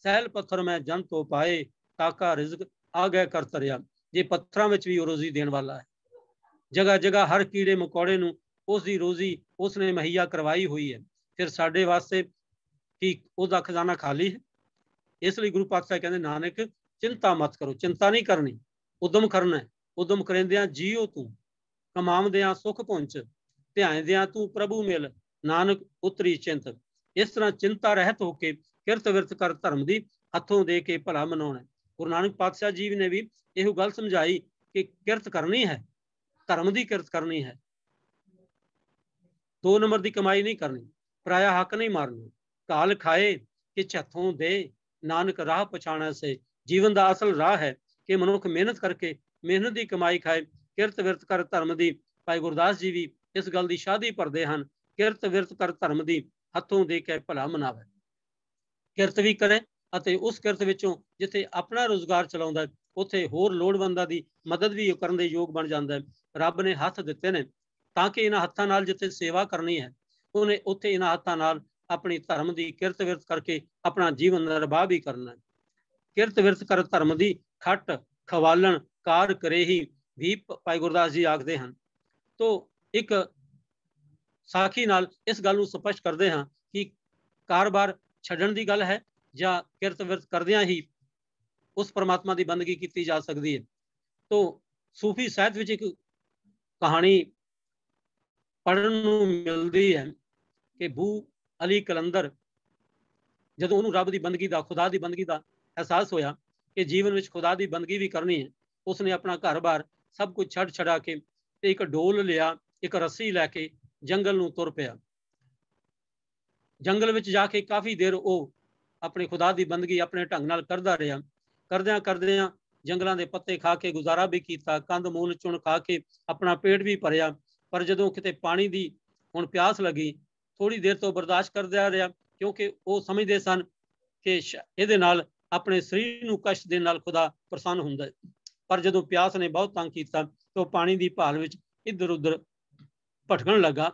ਸਹਿਲ ਪੱਥਰ ਮੈਂ ਜਨ ਤੋਂ ਪਾਏ, ਤਾਕਾ ਰਿਜ਼ਕ ਆ ਗਏ ਕਰ ਤਰਿਆ। ਜੇ ਪੱਥਰਾਂ ਵਿੱਚ ਵੀ ਉਹ ਰੋਜ਼ੀ ਦੇਣ ਵਾਲਾ ਹੈ, ਜਗ੍ਹਾ ਜਗ੍ਹਾ ਹਰ ਕੀੜੇ ਮਕੌੜੇ ਨੂੰ ਉਸ ਦੀ ਰੋਜ਼ੀ ਉਸਨੇ ਮੁਹੱਈਆ ਕਰਵਾਈ ਹੋਈ ਹੈ, ਫਿਰ ਸਾਡੇ ਵਾਸਤੇ ਕੀ ਉਹਦਾ ਖਜ਼ਾਨਾ ਖਾਲੀ ਹੈ? ਇਸ ਲਈ ਗੁਰੂ ਪਾਤਸ਼ਾਹ ਕਹਿੰਦੇ, ਨਾਨਕ ਚਿੰਤਾ ਮਤ ਕਰੋ। ਚਿੰਤਾ ਨਹੀਂ ਕਰਨੀ, ਉਦਮ ਕਰਨਾ ਹੈ। ਉਦਮ ਕਰਦਿਆਂ ਜੀਓ ਤੂੰ, ਕਮਾਉਂਦਿਆਂ ਸੁਖ ਪਹੁੰਚ, ਧਿਆਉਂਦਿਆਂ ਤੂੰ ਪ੍ਰਭੂ ਮਿਲ, ਨਾਨਕ ਉਤਰੀ ਚਿੰਤ। ਇਸ ਤਰ੍ਹਾਂ ਚਿੰਤਾ ਰਹਿਤ ਹੋ ਕੇ ਕਿਰਤ ਵਿਰਤ ਕਰ ਧਰਮ ਦੀ ਹੱਥੋਂ ਦੇ ਕੇ ਭਲਾ ਮਨਾਉਣਾ। ਗੁਰੂ ਨਾਨਕ ਪਾਤਸ਼ਾਹ ਜੀ ਨੇ ਵੀ ਇਹੋ ਗੱਲ ਸਮਝਾਈ ਕਿ ਕਿਰਤ ਕਰਨੀ ਹੈ, ਧਰਮ ਦੀ ਕਿਰਤ ਕਰਨੀ ਹੈ। 2 ਨੰਬਰ ਦੀ ਕਮਾਈ ਨਹੀਂ ਕਰਨੀ, ਪਰਾਇਆ ਹੱਕ ਨਹੀਂ ਮਾਰਨਾ। ਕਾਲ ਖਾਏ ਕਿ ਹੱਥੋਂ ਦੇ, ਨਾਨਕ ਰਾਹ ਪਛਾਣਾ ਸੇ। ਜੀਵਨ ਦਾ ਅਸਲ ਰਾਹ ਹੈ ਕਿ ਮਨੁੱਖ ਮਿਹਨਤ ਕਰਕੇ ਮਿਹਨਤ ਦੀ ਕਮਾਈ ਖਾਏ, ਕਿਰਤ ਵਿਰਤ ਕਰ ਧਰਮ ਦੀ। ਭਾਈ ਗੁਰਦਾਸ ਜੀ ਵੀ ਇਸ ਗੱਲ ਦੀ ਸ਼ਾਦੀ ਭਰਦੇ ਹਨ, ਕਿਰਤ ਵਿਰਤ ਕਰ ਧਰਮ ਦੀ ਹੱਥੋਂ ਦੇ ਕੇ ਭਲਾ ਮਨਾਵੇ। ਕਿਰਤ ਵੀ ਕਰੇ ਅਤੇ ਉਸ ਕਿਰਤ ਵਿੱਚੋਂ ਜਿੱਥੇ ਆਪਣਾ ਰੋਜ਼ਗਾਰ ਚਲਾਉਂਦਾ ਉੱਥੇ ਹੋਰ ਲੋੜਵੰਦਾਂ ਦੀ ਮਦਦ ਵੀ ਕਰਨ ਦੇ ਯੋਗ ਬਣ ਜਾਂਦਾ ਹੈ। ਰੱਬ ਨੇ ਹੱਥ ਦਿੱਤੇ ਨੇ ਤਾਂ ਕਿ ਇਹਨਾਂ ਹੱਥਾਂ ਨਾਲ ਜਿੱਥੇ ਸੇਵਾ ਕਰਨੀ ਹੈ ਉਹਨੇ ਉੱਥੇ ਇਹਨਾਂ ਹੱਥਾਂ ਨਾਲ ਆਪਣੀ ਧਰਮ ਦੀ ਕਿਰਤ ਵਿਰਤ ਕਰਕੇ ਆਪਣਾ ਜੀਵਨ ਨਿਰਵਾਹ ਵੀ ਕਰਨਾ ਹੈ। ਕਿਰਤ ਵਿਰਤ ਕਰ ਧਰਮ ਦੀ ਖੱਟ ਖਵਾਲਣ ਕਾਰ ਕਰੇ ਹੀ ਵੀ ਭਾਈ ਗੁਰਦਾਸ ਜੀ ਆਖਦੇ ਹਨ। ਤੋ ਇੱਕ ਸਾਖੀ ਨਾਲ ਇਸ ਗੱਲ ਨੂੰ ਸਪਸ਼ਟ ਕਰਦੇ ਹਾਂ ਕਿ ਕਾਰੋਬਾਰ ਛੱਡਣ ਦੀ ਗੱਲ ਹੈ ਜਾਂ ਕਿਰਤ ਵਿਰਤ ਕਰਦਿਆਂ ਹੀ ਉਸ ਪਰਮਾਤਮਾ ਦੀ ਬੰਦਗੀ ਕੀਤੀ ਜਾ ਸਕਦੀ ਹੈ। ਤੋ ਸੂਫੀ ਸਾਹਿਤ ਵਿੱਚ ਇੱਕ ਕਹਾਣੀ ਪੜ੍ਹਨ ਨੂੰ ਮਿਲਦੀ ਹੈ ਕਿ ਬੂ ਅਲੀ ਕਲੰਦਰ, ਜਦੋਂ ਉਹਨੂੰ ਰੱਬ ਦੀ ਬੰਦਗੀ ਦਾ, ਖੁਦਾ ਦੀ ਬੰਦਗੀ ਦਾ ਅਹਿਸਾਸ ਹੋਇਆ ਕਿ ਜੀਵਨ ਵਿੱਚ ਖੁਦਾ ਦੀ ਬੰਦਗੀ ਵੀ ਕਰਨੀ ਹੈ, ਉਸਨੇ ਆਪਣਾ ਘਰ-ਬਾਰ ਸਭ ਕੁਝ ਛੱਡ ਛੜਾ ਕੇ ਤੇ ਇੱਕ ਡੋਲ ਲਿਆ, ਇੱਕ ਰੱਸੀ ਲੈ ਕੇ ਜੰਗਲ ਨੂੰ ਤੁਰ ਪਿਆ। ਜੰਗਲ ਵਿੱਚ ਜਾ ਕੇ ਕਾਫੀ ਦੇਰ ਉਹ ਆਪਣੇ ਖੁਦਾ ਦੀ ਬੰਦਗੀ ਆਪਣੇ ਢੰਗ ਨਾਲ ਕਰਦਾ ਰਿਹਾ। ਕਰਦਿਆਂ ਕਰਦਿਆਂ ਜੰਗਲਾਂ ਦੇ ਪੱਤੇ ਖਾ ਕੇ ਗੁਜ਼ਾਰਾ ਵੀ ਕੀਤਾ, ਕੰਦ ਮੂਲ ਚੁਣ ਖਾ ਕੇ ਆਪਣਾ ਪੇਟ ਵੀ ਭਰਿਆ। ਪਰ ਜਦੋਂ ਕਿਤੇ ਪਾਣੀ ਦੀ ਹੁਣ ਪਿਆਸ ਲੱਗੀ, ਥੋੜੀ ਦੇਰ ਤੋਂ ਬਰਦਾਸ਼ਤ ਕਰਦਾ ਰਿਹਾ, ਕਿਉਂਕਿ ਉਹ ਸਮਝਦੇ ਸਨ ਕਿ ਇਹਦੇ ਨਾਲ ਆਪਣੇ ਸਰੀਰ ਨੂੰ ਕਸ਼ਟ ਦੇਣ ਨਾਲ ਖੁਦਾ ਪ੍ਰਸੰਨ ਹੁੰਦਾ ਹੈ। ਪਰ ਜਦੋਂ ਪਿਆਸ ਨੇ ਬਹੁਤ ਤੰਗ ਕੀਤਾ ਤਾਂ ਉਹ ਪਾਣੀ ਦੀ ਭਾਲ ਵਿੱਚ ਇੱਧਰ ਉੱਧਰ ਭਟਕਣ ਲੱਗਾ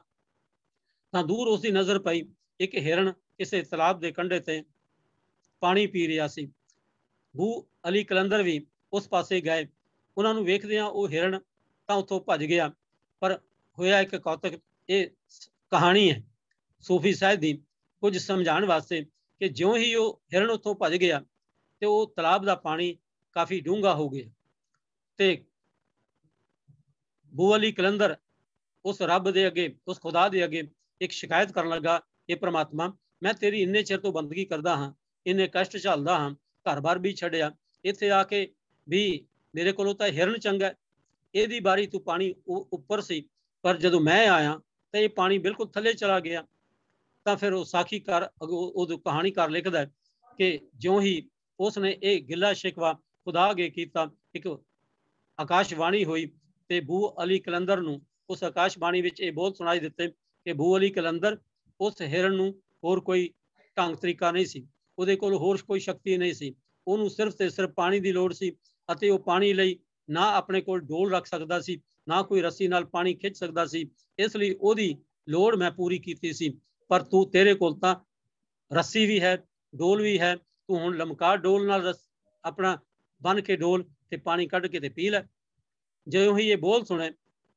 ਤਾਂ ਦੂਰ ਉਸ ਦੀ ਨਜ਼ਰ ਪਈ, ਇੱਕ ਹਿਰਨ ਕਿਸੇ ਤਲਾਬ ਦੇ ਕੰਢੇ ਤੇ ਪਾਣੀ ਪੀ ਰਿਹਾ ਸੀ। ਬੂ ਅਲੀ ਕਲੰਦਰ ਵੀ ਉਸ ਪਾਸੇ ਗਏ। ਉਹਨਾਂ ਨੂੰ ਵੇਖਦਿਆਂ ਉਹ ਹਿਰਨ ਤਾਂ ਉੱਥੋਂ ਭੱਜ ਗਿਆ। ਪਰ ਹੋਇਆ ਇੱਕ ਕੌਤਕ। ਇਹ ਕਹਾਣੀ ਹੈ ਸੂਫੀ ਸਾਹਿਬ ਦੀ ਕੁਝ ਸਮਝਾਉਣ ਵਾਸਤੇ ਕਿ ਜਿਉਂ ਹੀ ਉਹ ਹਿਰਨ ਉੱਥੋਂ ਭੱਜ ਗਿਆ ਤੇ ਉਹ ਤਲਾਬ ਦਾ ਪਾਣੀ ਕਾਫੀ ਡੂੰਘਾ ਹੋ ਗਿਆ ਤੇ ਬੂ ਅਲੀ ਕਲੰਦਰ ਉਸ ਰੱਬ ਦੇ ਅੱਗੇ, ਉਸ ਖੁਦਾ ਦੇ ਅੱਗੇ ਇੱਕ ਸ਼ਿਕਾਇਤ ਕਰਨ ਲੱਗਾ, ਇਹ ਪ੍ਰਮਾਤਮਾ, ਮੈਂ ਤੇਰੀ ਇੰਨੇ ਚਿਰ ਤੋਂ ਬੰਦਗੀ ਕਰਦਾ ਹਾਂ, ਇੰਨੇ ਕਸ਼ਟ ਝੱਲਦਾ ਹਾਂ, ਘਰ-ਬਾਰ ਵੀ ਛੱਡਿਆ, ਇੱਥੇ ਆ ਕੇ ਵੀ ਮੇਰੇ ਕੋਲੋਂ ਤਾਂ ਹਿਰਨ ਚੰਗਾ, ਇਹਦੀ ਬਾਰੀ ਤੂੰ ਪਾਣੀ ਉੱਪਰ ਸੀ, ਪਰ ਜਦੋਂ ਮੈਂ ਆਇਆ ਤਾਂ ਇਹ ਪਾਣੀ ਬਿਲਕੁਲ ਥੱਲੇ ਚਲਾ ਗਿਆ। ਤਾਂ ਫਿਰ ਉਹ ਸਾਖੀਕਾਰ ਉਹ ਕਹਾਣੀਕਾਰ ਲਿਖਦਾ ਕਿ ਜਿਉਂ ਹੀ ਉਸਨੇ ਇਹ ਗਿੱਲਾ ਸ਼ਿਕਵਾ ਖੁਦਾ ਅੱਗੇ ਕੀਤਾ, ਇੱਕ ਆਕਾਸ਼ਬਾਣੀ ਹੋਈ ਤੇ ਬੂ ਅਲੀ ਕਲੰਦਰ ਨੂੰ ਉਸ ਆਕਾਸ਼ਬਾਣੀ ਵਿੱਚ ਇਹ ਬੋਲ ਸੁਣਾਈ ਦਿੱਤੇ ਕਿ ਬੂ ਅਲੀ ਕਲੰਦਰ, ਉਸ ਹਿਰਨ ਨੂੰ ਹੋਰ ਕੋਈ ਢੰਗ ਤਰੀਕਾ ਨਹੀਂ ਸੀ, ਉਹਦੇ ਕੋਲ ਹੋਰ ਕੋਈ ਸ਼ਕਤੀ ਨਹੀਂ ਸੀ, ਉਹਨੂੰ ਸਿਰਫ ਤੇ ਸਿਰਫ ਪਾਣੀ ਦੀ ਲੋੜ ਸੀ ਅਤੇ ਉਹ ਪਾਣੀ ਲਈ ਨਾ ਆਪਣੇ ਕੋਲ ਡੋਲ ਰੱਖ ਸਕਦਾ ਸੀ, ਨਾ ਕੋਈ ਰੱਸੀ ਨਾਲ ਪਾਣੀ ਖਿੱਚ ਸਕਦਾ ਸੀ। ਇਸ ਲਈ ਉਹਦੀ ਲੋੜ ਮੈਂ ਪੂਰੀ ਕੀਤੀ ਸੀ। ਪਰ ਤੂੰ, ਤੇਰੇ ਕੋਲ ਤਾਂ ਰੱਸੀ ਵੀ ਹੈ, ਡੋਲ ਵੀ ਹੈ, ਤੂੰ ਹੁਣ ਲਮਕਾ ਡੋਲ ਨਾਲ ਆਪਣਾ ਬੰਨ ਕੇ ਡੋਲ ਤੇ ਪਾਣੀ ਕੱਢ ਕੇ ਤੇ ਪੀ ਲੈ। ਜਿਉਂ ਹੀ ਇਹ ਬੋਲ ਸੁਣੇ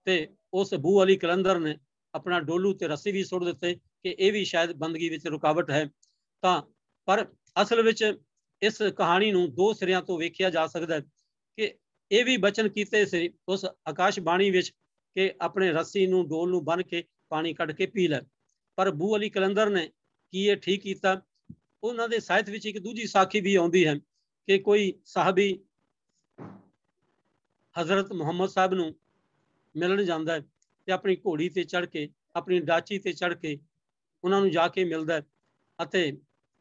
ਤੇ ਉਸ ਬੂ ਅਲੀ ਕਲੰਦਰ ਨੇ ਆਪਣਾ ਡੋਲੂ ਤੇ ਰੱਸੀ ਵੀ ਸੁੱਟ ਦਿੱਤੇ ਕਿ ਇਹ ਵੀ ਸ਼ਾਇਦ ਬੰਦਗੀ ਵਿੱਚ ਰੁਕਾਵਟ ਹੈ। ਤਾਂ ਪਰ ਅਸਲ ਵਿੱਚ ਇਸ ਕਹਾਣੀ ਨੂੰ ਦੋ ਸਿਰਿਆਂ ਤੋਂ ਵੇਖਿਆ ਜਾ ਸਕਦਾ ਹੈ ਕਿ ਇਹ ਵੀ ਬਚਨ ਕੀਤੇ ਸੀ ਉਸ ਆਕਾਸ਼ ਬਾਣੀ ਵਿੱਚ ਕਿ ਆਪਣੇ ਰੱਸੀ ਨੂੰ, ਡੋਲ ਨੂੰ ਬੰਨ ਕੇ ਪਾਣੀ ਕੱਢ ਕੇ ਪੀ ਲੈ। ਪਰ ਬੂ ਅਲੀ ਕਲੰਦਰ ਨੇ ਕੀ ਇਹ ਠੀਕ ਕੀਤਾ? ਉਹਨਾਂ ਦੇ ਸਾਹਿਤ ਵਿੱਚ ਇੱਕ ਦੂਜੀ ਸਾਖੀ ਵੀ ਆਉਂਦੀ ਹੈ ਕਿ ਕੋਈ ਸਾਹਬੀ ਹਜ਼ਰਤ ਮੁਹੰਮਦ ਸਾਹਿਬ ਨੂੰ ਮਿਲਣ ਜਾਂਦਾ ਹੈ ਤੇ ਆਪਣੀ ਘੋੜੀ ਤੇ ਚੜ੍ਹ ਕੇ, ਆਪਣੀ ਡਾਚੀ ਤੇ ਚੜ੍ਹ ਕੇ ਉਹਨਾਂ ਨੂੰ ਜਾ ਕੇ ਮਿਲਦਾ ਅਤੇ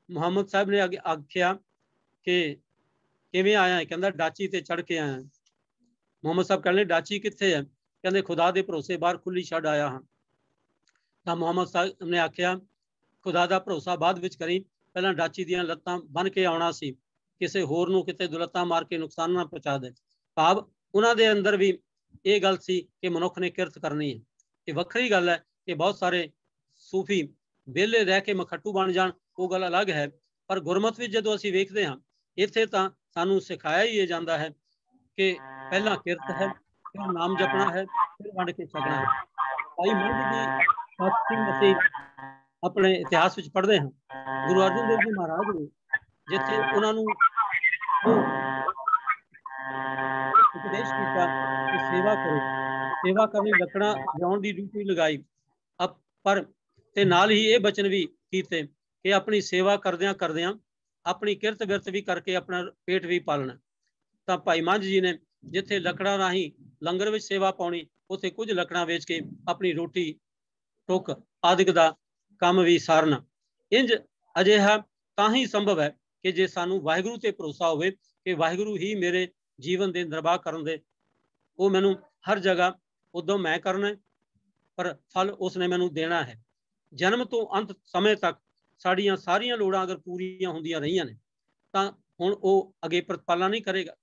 ਮੁਹੰਮਦ ਸਾਹਿਬ ਨੇ ਆਖਿਆ ਕਿ ਕਿਵੇਂ ਆਇਆ ਹੈ? ਕਹਿੰਦਾ ਡਾਚੀ ਤੇ ਚੜ੍ਹ ਕੇ ਆਇਆ। ਮੁਹੰਮਦ ਸਾਹਿਬ ਕਹਿੰਦੇ ਡਾਚੀ ਕਿੱਥੇ ਹੈ? ਕਹਿੰਦੇ ਖੁਦਾ ਦੇ ਭਰੋਸੇ ਬਾਹਰ ਖੁੱਲੀ ਛੱਡ ਆਇਆ ਹਾਂ। ਤਾਂ ਮੁਹੰਮਦ ਸਾਹਿਬ ਨੇ ਆਖਿਆ ਖੁਦਾ ਦਾ ਭਰੋਸਾ ਬਾਅਦ ਵਿੱਚ ਕਰੀ, ਪਹਿਲਾਂ ਡਾਚੀ ਦੀਆਂ ਲੱਤਾਂ ਬੰਨ ਕੇ ਆਉਣਾ ਸੀ, ਕਿਸੇ ਹੋਰ ਨੂੰ ਕਿਤੇ ਦੁਲੱਤਾਂ ਮਾਰ ਕੇ ਨੁਕਸਾਨ ਨਾ ਪਹੁੰਚਾ ਦੇ। ਭਾਵ ਉਹਨਾਂ ਦੇ ਅੰਦਰ ਵੀ ਇਹ ਗੱਲ ਸੀ ਕਿ ਮਨੁੱਖ ਨੇ ਕਿਰਤ ਕਰਨੀ ਹੈ। ਇਹ ਵੱਖਰੀ ਗੱਲ ਹੈ ਕਿ ਬਹੁਤ ਸਾਰੇ ਸੂਫੀ ਵਿਹਲੇ ਰਹਿ ਕੇ ਮਖੱਟੂ ਬਣ ਜਾਣ, ਉਹ ਗੱਲ ਅਲੱਗ ਹੈ। ਪਰ ਗੁਰਮਤ ਵਿੱਚ ਜਦੋਂ ਅਸੀਂ ਵੇਖਦੇ ਹਾਂ, ਇੱਥੇ ਤਾਂ ਸਾਨੂੰ ਸਿਖਾਇਆ ਹੀ ਇਹ ਜਾਂਦਾ ਹੈ ਕਿ ਪਹਿਲਾਂ ਕਿਰਤ ਹੈ, ਫਿਰ ਨਾਮ ਜਪਣਾ ਹੈ, ਫਿਰ ਵੰਡ ਕੇ ਛਕਣਾ ਹੈ। ਭਾਈ ਮੰਝ ਦੀ ਸਿੰਘ ਅਸੀਂ ਆਪਣੇ ਇਤਿਹਾਸ ਵਿੱਚ ਪੜ੍ਹਦੇ ਹਾਂ, ਗੁਰੂ ਅਰਜਨ ਦੇਵ ਜੀ ਮਹਾਰਾਜ ਨੇ ਜਿੱਥੇ ਉਹਨਾਂ ਨੂੰ ਉਪਦੇਸ਼ ਕੀਤਾ ਕਿ ਸੇਵਾ ਕਰੋ, ਸੇਵਾ ਕਰਨੀ, ਲੱਕੜਾਂ ਲਿਆਉਣ ਦੀ ਡਿਊਟੀ ਲਗਾਈ, ਪਰ ਤੇ ਨਾਲ ਹੀ ਇਹ ਬਚਨ ਵੀ ਕੀਤੇ ਕਿ ਆਪਣੀ ਸੇਵਾ ਕਰਦਿਆਂ ਕਰਦਿਆਂ ਆਪਣੀ ਕਿਰਤ ਬਿਰਤ ਵੀ ਕਰਕੇ ਆਪਣਾ ਪੇਟ ਵੀ ਪਾਲਣਾ। ਤਾਂ ਭਾਈ ਮੰਝ ਜੀ ਨੇ ਜਿੱਥੇ ਲੱਕੜਾਂ ਰਾਹੀਂ ਲੰਗਰ ਵਿੱਚ ਸੇਵਾ ਪਾਉਣੀ, ਉੱਥੇ ਕੁਝ ਲੱਕੜਾਂ ਵੇਚ ਕੇ ਆਪਣੀ ਰੋਟੀ ਟੁੱਕ ਆਦਿਕ ਦਾ ਕੰਮ ਵੀ ਸਾਰਨਾ। ਇੰਜ ਅਜਿਹਾ ਤਾਂ ਹੀ ਸੰਭਵ ਹੈ ਕਿ ਜੇ ਸਾਨੂੰ ਵਾਹਿਗੁਰੂ ਤੇ ਭਰੋਸਾ ਹੋਵੇ ਕਿ ਵਾਹਿਗੁਰੂ ਹੀ ਮੇਰੇ ਜੀਵਨ ਦੇ ਨਿਰਵਾਹ ਕਰਨ ਦੇ, ਉਹ ਮੈਨੂੰ ਹਰ ਜਗ੍ਹਾ ਉਦੋਂ ਮੈਂ ਕਰਨਾ, ਪਰ ਫਲ ਉਸਨੇ ਮੈਨੂੰ ਦੇਣਾ ਹੈ। ਜਨਮ ਤੋਂ ਅੰਤ ਸਮੇਂ ਤੱਕ ਸਾਡੀਆਂ ਸਾਰੀਆਂ ਲੋੜਾਂ ਅਗਰ ਪੂਰੀਆਂ ਹੁੰਦੀਆਂ ਰਹੀਆਂ ਨੇ ਤਾਂ ਹੁਣ ਉਹ ਅੱਗੇ ਪ੍ਰਤਪਾਲਣਾ ਨਹੀਂ ਕਰੇਗਾ।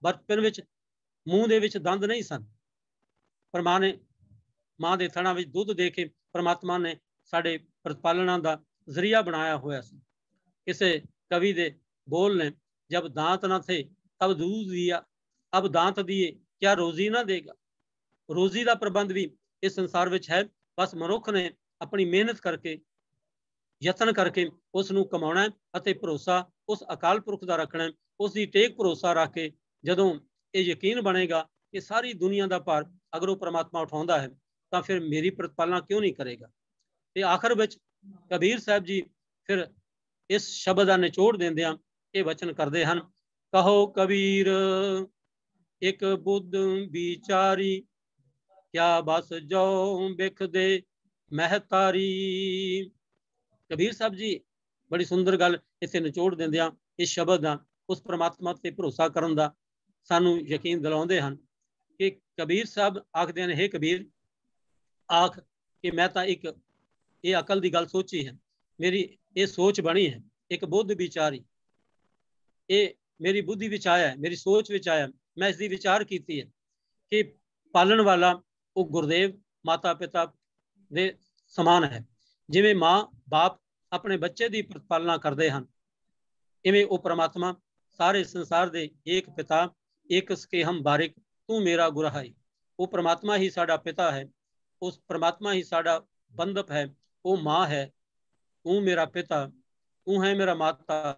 ਬਚਪਨ ਵਿੱਚ ਮੂੰਹ ਦੇ ਵਿੱਚ ਦੰਦ ਨਹੀਂ ਸਨ, ਪਰ ਮਾਂ ਦੇ ਥਣਾਂ ਵਿੱਚ ਦੁੱਧ ਦੇ ਕੇ ਪਰਮਾਤਮਾ ਨੇ ਸਾਡੇ ਪ੍ਰਤਪਾਲਣਾ ਦਾ ਜ਼ਰੀਆ ਬਣਾਇਆ ਹੋਇਆ ਸੀ। ਕਿਸੇ ਕਵੀ ਦੇ ਬੋਲ ਨੇ, ਜਬ दांत न थे तब दूध दिया, अब दांत दिए क्या रोजी ना देगा। ਰੋਜ਼ੀ ਦਾ ਪ੍ਰਬੰਧ ਵੀ ਇਸ ਸੰਸਾਰ ਵਿੱਚ ਹੈ, ਬਸ ਮਨੁੱਖ ਨੇ ਆਪਣੀ ਮਿਹਨਤ ਕਰਕੇ, ਯਤਨ ਕਰਕੇ ਉਸ ਨੂੰ ਕਮਾਉਣਾ ਅਤੇ ਭਰੋਸਾ ਉਸ ਅਕਾਲ ਪੁਰਖ ਦਾ ਰੱਖਣਾ। ਉਸ ਦੀ ਟੇਕ ਭਰੋਸਾ ਰੱਖ ਕੇ ਜਦੋਂ ਇਹ ਯਕੀਨ ਬਣੇਗਾ ਕਿ ਸਾਰੀ ਦੁਨੀਆ ਦਾ ਭਾਰ ਅਗਰ ਉਹ ਪ੍ਰਮਾਤਮਾ ਉਠਾਉਂਦਾ ਹੈ ਤਾਂ ਫਿਰ ਮੇਰੀ ਪ੍ਰਤਪਾਲਨਾ ਕਿਉਂ ਨਹੀਂ ਕਰੇਗਾ। ਤੇ ਆਖਰ ਵਿੱਚ ਕਬੀਰ ਸਾਹਿਬ ਜੀ ਫਿਰ ਇਸ ਸ਼ਬਦ ਦਾ ਨਿਚੋੜ ਦਿੰਦਿਆਂ ਇਹ ਵਚਨ ਕਰਦੇ ਹਨ, ਕਹੋ ਕਬੀਰ ਇੱਕ ਬੁੱਧ ਵਿਚਾਰੀ, ਕਿਆ ਬਸ ਜੋ ਬਿਖ ਦੇ ਮਹਿਤਾਰੀ। ਕਬੀਰ ਸਾਹਿਬ ਜੀ ਬੜੀ ਸੁੰਦਰ ਗੱਲ ਇੱਥੇ ਨਿਚੋੜ ਦਿੰਦਿਆਂ ਇਸ ਸ਼ਬਦ ਦਾ, ਉਸ ਪ੍ਰਮਾਤਮਾ ਤੇ ਭਰੋਸਾ ਕਰਨ ਦਾ ਸਾਨੂੰ ਯਕੀਨ ਦਿਲਾਉਂਦੇ ਹਨ ਕਿ ਕਬੀਰ ਸਾਹਿਬ ਆਖਦੇ ਨੇ, ਹੇ ਕਬੀਰ ਆਖ ਕਿ ਮੈਂ ਤਾਂ ਇੱਕ ਇਹ ਅਕਲ ਦੀ ਗੱਲ ਸੋਚੀ ਹੈ, ਮੇਰੀ ਇਹ ਸੋਚ ਬਣੀ ਹੈ, ਇੱਕ ਬੁੱਧ ਵਿਚਾਰੀ, ਇਹ ਮੇਰੀ ਬੁੱਧੀ ਵਿੱਚ ਆਇਆ, ਮੇਰੀ ਸੋਚ ਵਿੱਚ ਆਇਆ, ਮੈਂ ਇਸ ਦੀ ਵਿਚਾਰ ਕੀਤੀ ਹੈ ਕਿ ਪਾਲਣ ਵਾਲਾ ਉਹ ਗੁਰਦੇਵ ਮਾਤਾ ਪਿਤਾ ਦੇ ਸਮਾਨ ਹੈ। ਜਿਵੇਂ ਮਾਂ ਬਾਪ ਆਪਣੇ ਬੱਚੇ ਦੀ ਪ੍ਰਤਪਾਲਨਾ ਕਰਦੇ ਹਨ, ਇਵੇਂ ਉਹ ਪ੍ਰਮਾਤਮਾ ਸਾਰੇ ਸੰਸਾਰ ਦੇ ਏਕ ਪਿਤਾ ਏਕ ਸਕੇ ਹਮ ਬਾਰਿਕ ਤੂੰ ਮੇਰਾ ਗੁਰਹਾਈ। ਉਹ ਪ੍ਰਮਾਤਮਾ ਹੀ ਸਾਡਾ ਪਿਤਾ ਹੈ, ਉਸ ਪ੍ਰਮਾਤਮਾ ਹੀ ਸਾਡਾ ਬੰਧਪ ਹੈ, ਉਹ ਮਾਂ ਹੈ, ਤੂੰ ਮੇਰਾ ਪਿਤਾ, ਤੂੰ ਹੈ ਮੇਰਾ ਮਾਤਾ,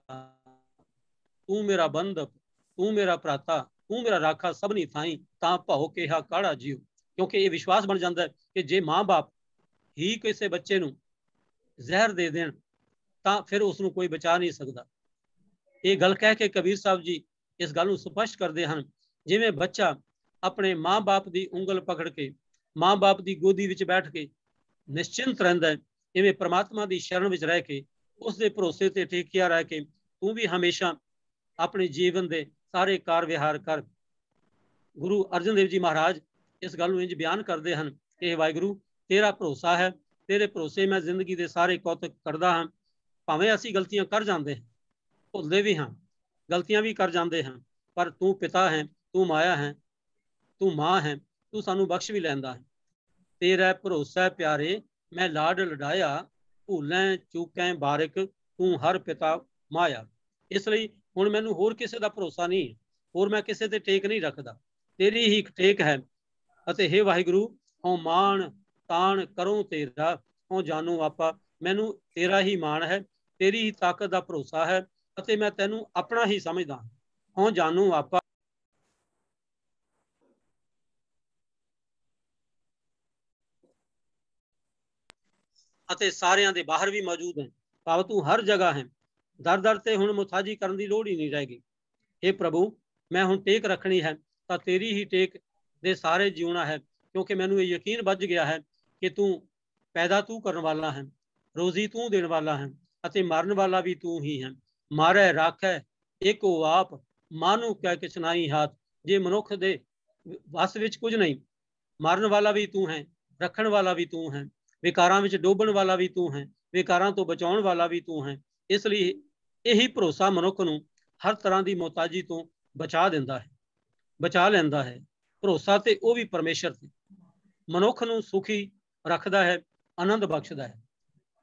ਤੂੰ ਮੇਰਾ ਬੰਧਪ, ਤੂੰ ਮੇਰਾ ਭਰਾਤਾ, ਤੂੰ ਮੇਰਾ ਰਾਖਾ ਸਭਨੀ ਥਾਈ, ਤਾਂ ਭਾਉ ਕਿਹਾ ਕਾੜਾ ਜੀਓ। ਕਿਉਂਕਿ ਇਹ ਵਿਸ਼ਵਾਸ ਬਣ ਜਾਂਦਾ ਹੈ ਕਿ ਜੇ ਮਾਂ ਬਾਪ ਹੀ ਕਿਸੇ ਬੱਚੇ ਨੂੰ ਜ਼ਹਿਰ ਦੇ ਦੇਣ ਤਾਂ ਫਿਰ ਉਸ ਨੂੰ ਕੋਈ ਬਚਾ ਨਹੀਂ ਸਕਦਾ। ਇਹ ਗੱਲ ਕਹਿ ਕੇ ਕਬੀਰ ਸਾਹਿਬ ਜੀ ਇਸ ਗੱਲ ਨੂੰ ਸਪਸ਼ਟ ਕਰਦੇ ਹਨ, ਜਿਵੇਂ ਬੱਚਾ ਆਪਣੇ ਮਾਂ ਬਾਪ ਦੀ ਉਂਗਲ ਪਕੜ ਕੇ ਮਾਂ ਬਾਪ ਦੀ ਗੋਦੀ ਵਿੱਚ ਬੈਠ ਕੇ ਨਿਸ਼ਚਿੰਤ ਰਹਿੰਦਾ ਹੈ, ਇਵੇਂ ਪ੍ਰਮਾਤਮਾ ਦੀ ਸ਼ਰਨ ਵਿੱਚ ਰਹਿ ਕੇ ਉਸ ਦੇ ਭਰੋਸੇ ਤੇ ਟਿਕਿਆ ਰਹਿ ਕੇ ਤੂੰ ਵੀ ਹਮੇਸ਼ਾ ਆਪਣੇ ਜੀਵਨ ਦੇ ਸਾਰੇ ਕਾਰ ਵਿਹਾਰ ਕਰ। ਗੁਰੂ ਅਰਜਨ ਦੇਵ ਜੀ ਮਹਾਰਾਜ ਇਸ ਗੱਲ ਨੂੰ ਇੰਜ ਬਿਆਨ ਕਰਦੇ ਹਨ ਕਿ ਵਾਹਿਗੁਰੂ ਤੇਰਾ ਭਰੋਸਾ ਹੈ, ਤੇਰੇ ਭਰੋਸੇ ਮੈਂ ਜ਼ਿੰਦਗੀ ਦੇ ਸਾਰੇ ਕੌਤਕ ਕਰਦਾ ਹਾਂ। ਭਾਵੇਂ ਅਸੀਂ ਗਲਤੀਆਂ ਕਰ ਜਾਂਦੇ ਹਾਂ, ਭੁੱਲਦੇ ਵੀ ਹਾਂ, ਗਲਤੀਆਂ ਵੀ ਕਰ ਜਾਂਦੇ ਹਾਂ, ਪਰ ਤੂੰ ਪਿਤਾ ਹੈ, तू माया है, तू मां है, तू सानू बख्श भी लैंदा है। तेरा भरोसा प्यारे मैं लाड लडाया, भूलें चूकें बारिक तू हर पिता माया। इसलिए हुण मैनू होर किसी का भरोसा नहीं, होर मैं किसी ते टेक नहीं रखदा, तेरी ही टेक है। अते हे वाहिगुरु हों मान तान करूं तेरा, हों जानू आपा मैनू तेरा ही मान है, तेरी ही ताकत का भरोसा है, अते मैं तैनू अपना ही समझदा। हों जानू आपा ਅਤੇ ਸਾਰਿਆਂ ਦੇ ਬਾਹਰ ਵੀ ਮੌਜੂਦ ਹੈ, ਭਾਵ ਤੂੰ ਹਰ ਜਗ੍ਹਾ ਹੈ। ਦਰ ਦਰ ਤੇ ਹੁਣ ਮੁਤਾਜੀ ਕਰਨ ਦੀ ਲੋੜ ਹੀ ਨਹੀਂ ਰਹੇਗੀ। हे ਪ੍ਰਭੂ ਮੈਂ ਹੁਣ ਟੇਕ ਰੱਖਣੀ ਹੈ ਤਾਂ ਤੇਰੀ ਹੀ ਟੇਕ ਦੇ ਸਾਰੇ ਜਿਉਣਾ ਹੈ, ਕਿਉਂਕਿ ਮੈਨੂੰ ਇਹ ਯਕੀਨ ਵੱਜ ਗਿਆ ਹੈ ਕਿ ਤੂੰ ਪੈਦਾ ਤੂੰ ਕਰਨ ਵਾਲਾ ਹੈ, ਰੋਜ਼ੀ ਤੂੰ ਦੇਣ ਵਾਲਾ ਹੈ ਅਤੇ ਮਾਰਨ ਵਾਲਾ ਵੀ ਤੂੰ ਹੀ ਹੈ। ਮਾਰੈ ਰਾਖੈ ਏਕੋ ਆਪ, ਮਾਨੂ ਕੈ ਕਿਛ ਨਾਹੀ ਹਾਥ। ਜੇ ਮਨੁੱਖ ਦੇ ਵਸ ਵਿੱਚ ਕੁਝ ਨਹੀਂ, ਮਾਰਨ ਵਾਲਾ ਵੀ ਤੂੰ ਹੈ, ਰੱਖਣ ਵਾਲਾ ਵੀ ਤੂੰ ਹੈ, ਵਿਕਾਰਾਂ ਵਿੱਚ ਡੋਬਣ ਵਾਲਾ ਵੀ ਤੂੰ ਹੈ, ਵਿਕਾਰਾਂ ਤੋਂ ਬਚਾਉਣ ਵਾਲਾ ਵੀ ਤੂੰ ਹੈ। ਇਸ ਲਈ ਇਹੀ ਭਰੋਸਾ ਮਨੁੱਖ ਨੂੰ ਹਰ ਤਰ੍ਹਾਂ ਦੀ ਮੁਹਤਾਜੀ ਤੋਂ ਬਚਾ ਦਿੰਦਾ ਹੈ, ਬਚਾ ਲੈਂਦਾ ਹੈ। ਭਰੋਸਾ ਤੇ ਉਹ ਵੀ ਪਰਮੇਸ਼ਰ ਤੇ ਮਨੁੱਖ ਨੂੰ ਸੁਖੀ ਰੱਖਦਾ ਹੈ, ਆਨੰਦ ਬਖਸ਼ਦਾ ਹੈ।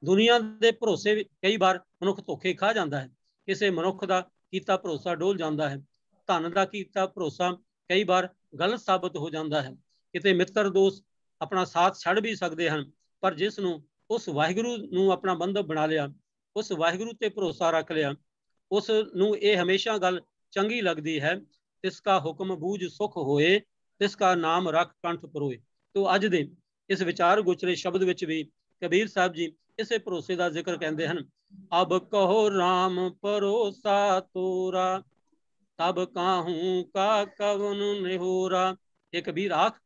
ਦੁਨੀਆ ਦੇ ਭਰੋਸੇ ਕਈ ਵਾਰ ਮਨੁੱਖ ਧੋਖੇ ਖਾ ਜਾਂਦਾ ਹੈ, ਕਿਸੇ ਮਨੁੱਖ ਦਾ ਕੀਤਾ ਭਰੋਸਾ ਡੋਲ ਜਾਂਦਾ ਹੈ, ਧਨ ਦਾ ਕੀਤਾ ਭਰੋਸਾ ਕਈ ਵਾਰ ਗਲਤ ਸਾਬਤ ਹੋ ਜਾਂਦਾ ਹੈ। ਕਿਤੇ ਮਿੱਤਰ ਦੋਸਤ ਆਪਣਾ ਸਾਥ ਛੱਡ ਵੀ ਸਕਦੇ ਹਨ, ਪਰ ਜਿਸ ਨੂੰ ਉਸ ਵਾਹਿਗੁਰੂ ਨੂੰ ਆਪਣਾ ਬੰਧਪ ਬਣਾ ਲਿਆ, ਉਸ ਵਾਹਿਗੁਰੂ ਤੇ ਭਰੋਸਾ ਰੱਖ ਲਿਆ, ਉਸ ਨੂੰ ਇਹ ਹਮੇਸ਼ਾ ਗੱਲ ਚੰਗੀ ਲੱਗਦੀ ਹੈ, ਤਿਸ ਕਾ ਹੁਕਮ ਬੂਝ ਸੁਖ ਹੋਏ, ਤਿਸ ਕਾ ਨਾਮ ਰੱਖ ਕੰਠ ਪਰੋਏ। ਤੋ ਅੱਜ ਦੇ ਇਸ ਵਿਚਾਰ ਗੁਚਰੇ ਸ਼ਬਦ ਵਿੱਚ ਵੀ ਕਬੀਰ ਸਾਹਿਬ ਜੀ ਇਸੇ ਭਰੋਸੇ ਦਾ ਜ਼ਿਕਰ ਕਹਿੰਦੇ ਹਨ। ਅਬ ਕਹੋ ਰਾਮ ਭਰੋਸਾ ਤੋਰਾ, ਤਬ ਕਾਹੂ ਕਾ ਕਵਨ ਨਿਹੋਰਾ। ਇਹ ਕਬੀਰ ਆਖ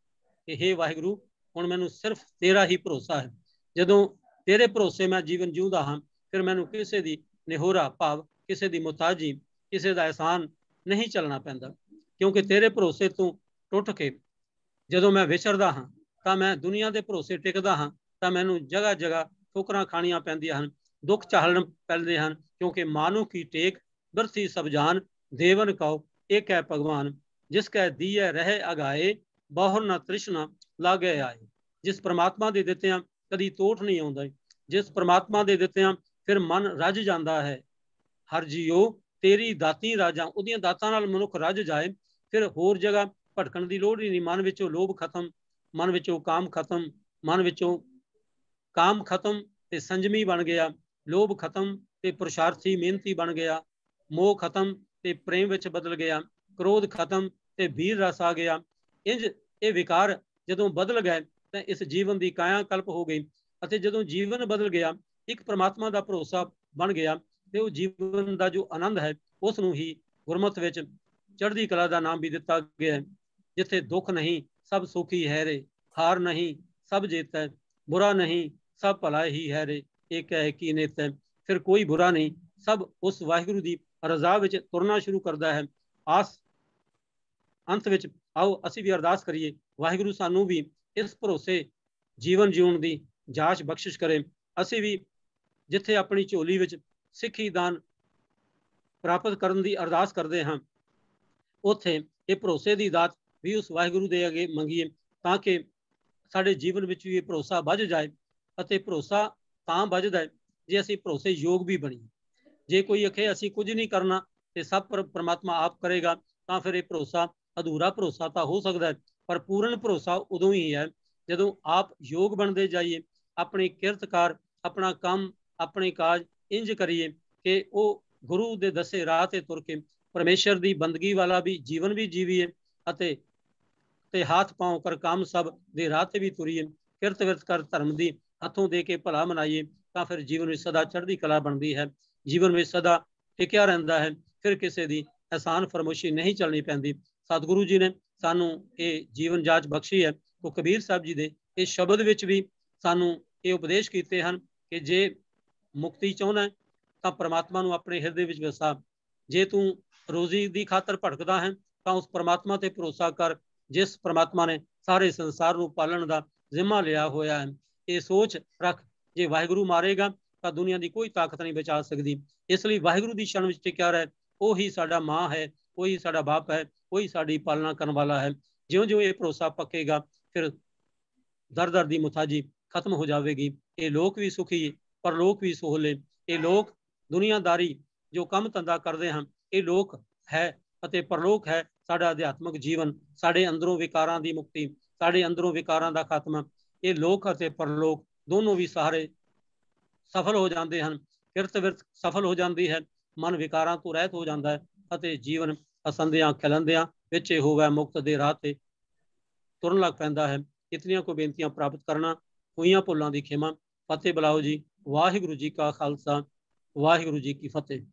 ਕਿ हे ਵਾਹਿਗੁਰੂ ਹੁਣ ਮੈਨੂੰ ਸਿਰਫ ਤੇਰਾ ਹੀ ਭਰੋਸਾ ਹੈ। ਜਦੋਂ ਤੇਰੇ ਭਰੋਸੇ ਮੈਂ ਜੀਵਨ ਜਿਉਂਦਾ ਹਾਂ, ਫਿਰ ਮੈਨੂੰ ਕਿਸੇ ਦੀ ਨਿਹੋਰਾ ਭਾਵ ਕਿਸੇ ਦੀ ਮੁਹਤਾਜੀ, ਕਿਸੇ ਦਾ ਅਹਿਸਾਨ ਨਹੀਂ ਚੱਲਣਾ ਪੈਂਦਾ, ਕਿਉਂਕਿ ਤੇਰੇ ਭਰੋਸੇ ਤੋਂ ਟੁੱਟ ਕੇ ਜਦੋਂ ਮੈਂ ਵਿਚਰਦਾ ਹਾਂ ਤਾਂ ਮੈਂ ਦੁਨੀਆ ਦੇ ਭਰੋਸੇ ਟਿਕਦਾ ਹਾਂ ਤਾਂ ਮੈਨੂੰ ਜਗ੍ਹਾ ਜਗ੍ਹਾ ਠੋਕਰਾਂ ਖਾਣੀਆਂ ਪੈਂਦੀਆਂ ਹਨ, ਦੁੱਖ ਝੱਲਣ ਪੈਂਦੇ ਹਨ, ਕਿਉਂਕਿ ਮਾਨੂ ਕੀ ਟੇਕ ਬਰਸੀ ਸਭ ਜਾਨ, ਦੇਵਨ ਕਉ ਏਕ ਹੈ ਭਗਵਾਨ। ਜਿਸ ਕੈ ਦੀਐ ਰਹਿ ਅਗਾਏ, ਬਹੁਰ ਨਾ ਤ੍ਰਿਸ਼ਨਾ ਲਾਗੇ ਆਏ। ਜਿਸ ਪ੍ਰਮਾਤਮਾ ਦੇ ਦਿੱਤਿਆਂ ਕਦੀ ਤੋਟ ਨਹੀਂ ਆਉਂਦਾ, ਜਿਸ ਪ੍ਰਮਾਤਮਾ ਦੇ ਦਿੱਤਿਆਂ ਫਿਰ ਮਨ ਰੱਜ ਜਾਂਦਾ ਹੈ। ਹਰ ਜੀਓ ਤੇਰੀ ਦਾਤੀ ਰਾਜਾਂ, ਉਹਦੀਆਂ ਦਾਤਾਂ ਨਾਲ ਮਨੁੱਖ ਰੱਜ ਜਾਏ, ਫਿਰ ਹੋਰ ਜਗ੍ਹਾ ਭਟਕਣ ਦੀ ਲੋੜ ਹੀ ਨਹੀਂ। ਮਨ ਵਿੱਚੋਂ ਲੋਭ ਖਤਮ, ਮਨ ਵਿੱਚੋਂ ਕਾਮ ਖਤਮ, ਮਨ ਵਿੱਚੋਂ ਕਾਮ ਖਤਮ ਤੇ ਸੰਜਮੀ ਬਣ ਗਿਆ, ਲੋਭ ਖਤਮ ਤੇ ਪੁਰਸ਼ਾਰਥੀ ਮਿਹਨਤੀ ਬਣ ਗਿਆ, ਮੋਹ ਖਤਮ ਤੇ ਪ੍ਰੇਮ ਵਿੱਚ ਬਦਲ ਗਿਆ, ਕ੍ਰੋਧ ਖਤਮ ਤੇ ਵੀਰ ਰਸ ਆ ਗਿਆ। ਇੰਜ ਇਹ ਵਿਕਾਰ ਜਦੋਂ ਬਦਲ ਗਏ ਤਾਂ ਇਸ ਜੀਵਨ ਦੀ ਕਾਇਆ ਕਲਪ ਹੋ ਗਈ, ਅਤੇ ਜਦੋਂ ਜੀਵਨ ਬਦਲ ਗਿਆ, ਇੱਕ ਪ੍ਰਮਾਤਮਾ ਦਾ ਭਰੋਸਾ ਬਣ ਗਿਆ, ਤੇ ਉਹ ਜੀਵਨ ਦਾ ਜੋ ਆਨੰਦ ਹੈ ਉਸ ਨੂੰ ਹੀ ਗੁਰਮਤਿ ਵਿੱਚ ਚੜ੍ਹਦੀ ਕਲਾ ਦਾ ਨਾਮ ਵੀ ਦਿੱਤਾ ਗਿਆ ਹੈ। ਜਿੱਥੇ ਦੁੱਖ ਨਹੀਂ ਸਭ ਸੁਖੀ ਹੈ ਰੇ, ਹਾਰ ਨਹੀਂ ਸਭ ਜੀਤ ਹੈ, ਬੁਰਾ ਨਹੀਂ ਸਭ ਭਲਾ ਹੀ ਹੈ ਰੇ, ਇੱਕ ਹੈ ਕੀ ਨਿਤ ਹੈ। ਫਿਰ ਕੋਈ ਬੁਰਾ ਨਹੀਂ, ਸਭ ਉਸ ਵਾਹਿਗੁਰੂ ਦੀ ਰਜ਼ਾ ਵਿੱਚ ਤੁਰਨਾ ਸ਼ੁਰੂ ਕਰਦਾ ਹੈ। ਆਸ ਅੰਤ ਵਿੱਚ ਆਓ ਅਸੀਂ ਵੀ ਅਰਦਾਸ ਕਰੀਏ, ਵਾਹਿਗੁਰੂ ਸਾਨੂੰ ਵੀ ਇਸ ਭਰੋਸੇ ਜੀਵਨ ਜਿਉਣ ਦੀ ਜਾਚ ਬਖਸ਼ਿਸ਼ ਕਰੇ। ਅਸੀਂ ਵੀ ਜਿੱਥੇ ਆਪਣੀ ਝੋਲੀ ਵਿੱਚ ਸਿੱਖੀ ਦਾਨ ਪ੍ਰਾਪਤ ਕਰਨ ਦੀ ਅਰਦਾਸ ਕਰਦੇ ਹਾਂ, ਉੱਥੇ ਇਹ ਭਰੋਸੇ ਦੀ ਦਾਤ ਵੀ ਉਸ ਵਾਹਿਗੁਰੂ ਦੇ ਅੱਗੇ ਮੰਗੀਏ, ਤਾਂ ਕਿ ਸਾਡੇ ਜੀਵਨ ਵਿੱਚ ਵੀ ਇਹ ਭਰੋਸਾ ਵੱਧ ਜਾਏ। ਅਤੇ ਭਰੋਸਾ ਤਾਂ ਵੱਧਦਾ ਜੇ ਅਸੀਂ ਭਰੋਸੇ ਯੋਗ ਵੀ ਬਣੀਏ। ਜੇ ਕੋਈ ਆਖੇ ਅਸੀਂ ਕੁਝ ਨਹੀਂ ਕਰਨਾ ਤੇ ਸਭ ਪਰਮਾਤਮਾ ਆਪ ਕਰੇਗਾ, ਤਾਂ ਫਿਰ ਇਹ ਭਰੋਸਾ ਅਧੂਰਾ ਭਰੋਸਾ ਤਾਂ ਹੋ ਸਕਦਾ ਹੈ, ਪਰ ਪੂਰਨ ਭਰੋਸਾ ਉਦੋਂ ਹੀ ਹੈ ਜਦੋਂ ਆਪ ਯੋਗ ਬਣਦੇ ਜਾਈਏ, ਆਪਣੀ ਕਿਰਤਕਾਰ, ਆਪਣਾ ਕੰਮ, ਆਪਣੇ ਕਾਜ ਇੰਜ ਕਰੀਏ ਕਿ ਉਹ ਗੁਰੂ ਦੇ ਦੱਸੇ ਰਾਹ ਤੇ ਤੁਰ ਕੇ ਪਰਮੇਸ਼ਰ ਦੀ ਬੰਦਗੀ ਵਾਲਾ ਵੀ ਜੀਵਨ ਵੀ ਜੀਵੀਏ, ਅਤੇ ਹੱਥ ਪਾਉ ਕਰ ਕੰਮ ਸਭ ਦੇ ਰਾਹ ਤੇ ਵੀ ਤੁਰੀਏ, ਕਿਰਤ ਵਿਰਤ ਕਰ ਧਰਮ ਦੀ ਹੱਥੋਂ ਦੇ ਕੇ ਭਲਾ ਮਨਾਈਏ, ਤਾਂ ਫਿਰ ਜੀਵਨ ਵਿੱਚ ਸਦਾ ਚੜ੍ਹਦੀ ਕਲਾ ਬਣਦੀ ਹੈ, ਜੀਵਨ ਵਿੱਚ ਸਦਾ ਟਿਕਿਆ ਰਹਿੰਦਾ ਹੈ, ਫਿਰ ਕਿਸੇ ਦੀ ਅਹਿਸਾਨ ਫਰਮੋਸ਼ੀ ਨਹੀਂ ਚੱਲਣੀ ਪੈਂਦੀ। ਸਤਿਗੁਰੂ ਜੀ ਨੇ ਸਾਨੂੰ ਇਹ ਜੀਵਨ ਜਾਚ ਬਖਸ਼ੀ ਹੈ। ਉਹ ਕਬੀਰ ਸਾਹਿਬ ਜੀ ਦੇ ਇਸ ਸ਼ਬਦ ਵਿੱਚ ਵੀ ਸਾਨੂੰ ਇਹ ਉਪਦੇਸ਼ ਕੀਤੇ ਹਨ ਕਿ ਜੇ ਮੁਕਤੀ ਚਾਹੁੰਦਾ ਤਾਂ ਪਰਮਾਤਮਾ ਨੂੰ ਆਪਣੇ ਹਿਰਦੇ ਵਿੱਚ ਵਸਾ। ਜੇ ਤੂੰ ਰੋਜ਼ੀ ਦੀ ਖਾਤਰ ਭਟਕਦਾ ਹੈ ਤਾਂ ਉਸ ਪਰਮਾਤਮਾ ਤੇ ਭਰੋਸਾ ਕਰ, ਜਿਸ ਪਰਮਾਤਮਾ ਨੇ ਸਾਰੇ ਸੰਸਾਰ ਨੂੰ ਪਾਲਣ ਦਾ ਜ਼ਿੰਮਾ ਲਿਆ ਹੋਇਆ ਹੈ। ਇਹ ਸੋਚ ਰੱਖ, ਜੇ ਵਾਹਿਗੁਰੂ ਮਾਰੇਗਾ ਤਾਂ ਦੁਨੀਆ ਦੀ ਕੋਈ ਤਾਕਤ ਨਹੀਂ ਬਚਾ ਸਕਦੀ। ਇਸ ਲਈ ਵਾਹਿਗੁਰੂ ਦੀ ਸ਼ਰਨ ਵਿੱਚ ਟਿਕਿਆ ਰਹਿ, ਉਹ ਹੀ ਸਾਡਾ ਮਾਂ ਹੈ, ਉਹੀ ਸਾਡਾ ਬਾਪ ਹੈ, ਉਹੀ ਸਾਡੀ ਪਾਲਣਾ ਕਰਨ ਵਾਲਾ ਹੈ। ਜਿਉਂ-ਜਿਉਂ ਇਹ ਭਰੋਸਾ ਪੱਕੇਗਾ ਫਿਰ ਦਰ-ਦਰ ਦੀ ਮੁਤਾਜੀ ਖਤਮ ਹੋ ਜਾਵੇਗੀ। ਇਹ ਲੋਕ ਵੀ ਸੁਖੀ, ਪਰਲੋਕ ਵੀ ਸੋਹਲੇ। ਇਹ ਲੋਕ ਦੁਨੀਆਦਾਰੀ ਜੋ ਕੰਮ ਧੰਦਾ ਕਰਦੇ ਹਨ, ਇਹ ਲੋਕ ਹੈ ਅਤੇ ਪਰਲੋਕ ਹੈ ਸਾਡਾ ਅਧਿਆਤਮਿਕ ਜੀਵਨ, ਸਾਡੇ ਅੰਦਰੋਂ ਵਿਕਾਰਾਂ ਦੀ ਮੁਕਤੀ, ਸਾਡੇ ਅੰਦਰੋਂ ਵਿਕਾਰਾਂ ਦਾ ਖਾਤਮਾ। ਇਹ ਲੋਕ ਅਤੇ ਪਰਲੋਕ ਦੋਨੋਂ ਵੀ ਸਾਰੇ ਸਫਲ ਹੋ ਜਾਂਦੇ ਹਨ। ਕਿਰਤ ਵਿਰਤ ਸਫਲ ਹੋ ਜਾਂਦੀ ਹੈ, ਮਨ ਵਿਕਾਰਾਂ ਤੋਂ ਰਹਿਤ ਹੋ ਜਾਂਦਾ ਹੈ ਅਤੇ ਜੀਵਨ ਹਸੰਦਿਆਂ ਖਿਲੰਦਿਆਂ ਵਿੱਚ ਹੋਵੇ ਮੁਕਤ ਦੇ ਰਾਹ ਤੇ ਤੁਰਨ ਲੱਗ ਪੈਂਦਾ ਹੈ। ਇਤਨੀਆਂ ਕੋ ਬੇਨਤੀਆਂ ਪ੍ਰਾਪਤ ਕਰਨਾ, ਹੋਈਆਂ ਭੁੱਲਾਂ ਦੀ ਖਿਮਾ। ਫਤਿਹ ਬੁਲਾਓ ਜੀ। ਵਾਹਿਗੁਰੂ ਜੀ ਕਾ ਖਾਲਸਾ, ਵਾਹਿਗੁਰੂ ਜੀ ਕੀ ਫਤਿਹ।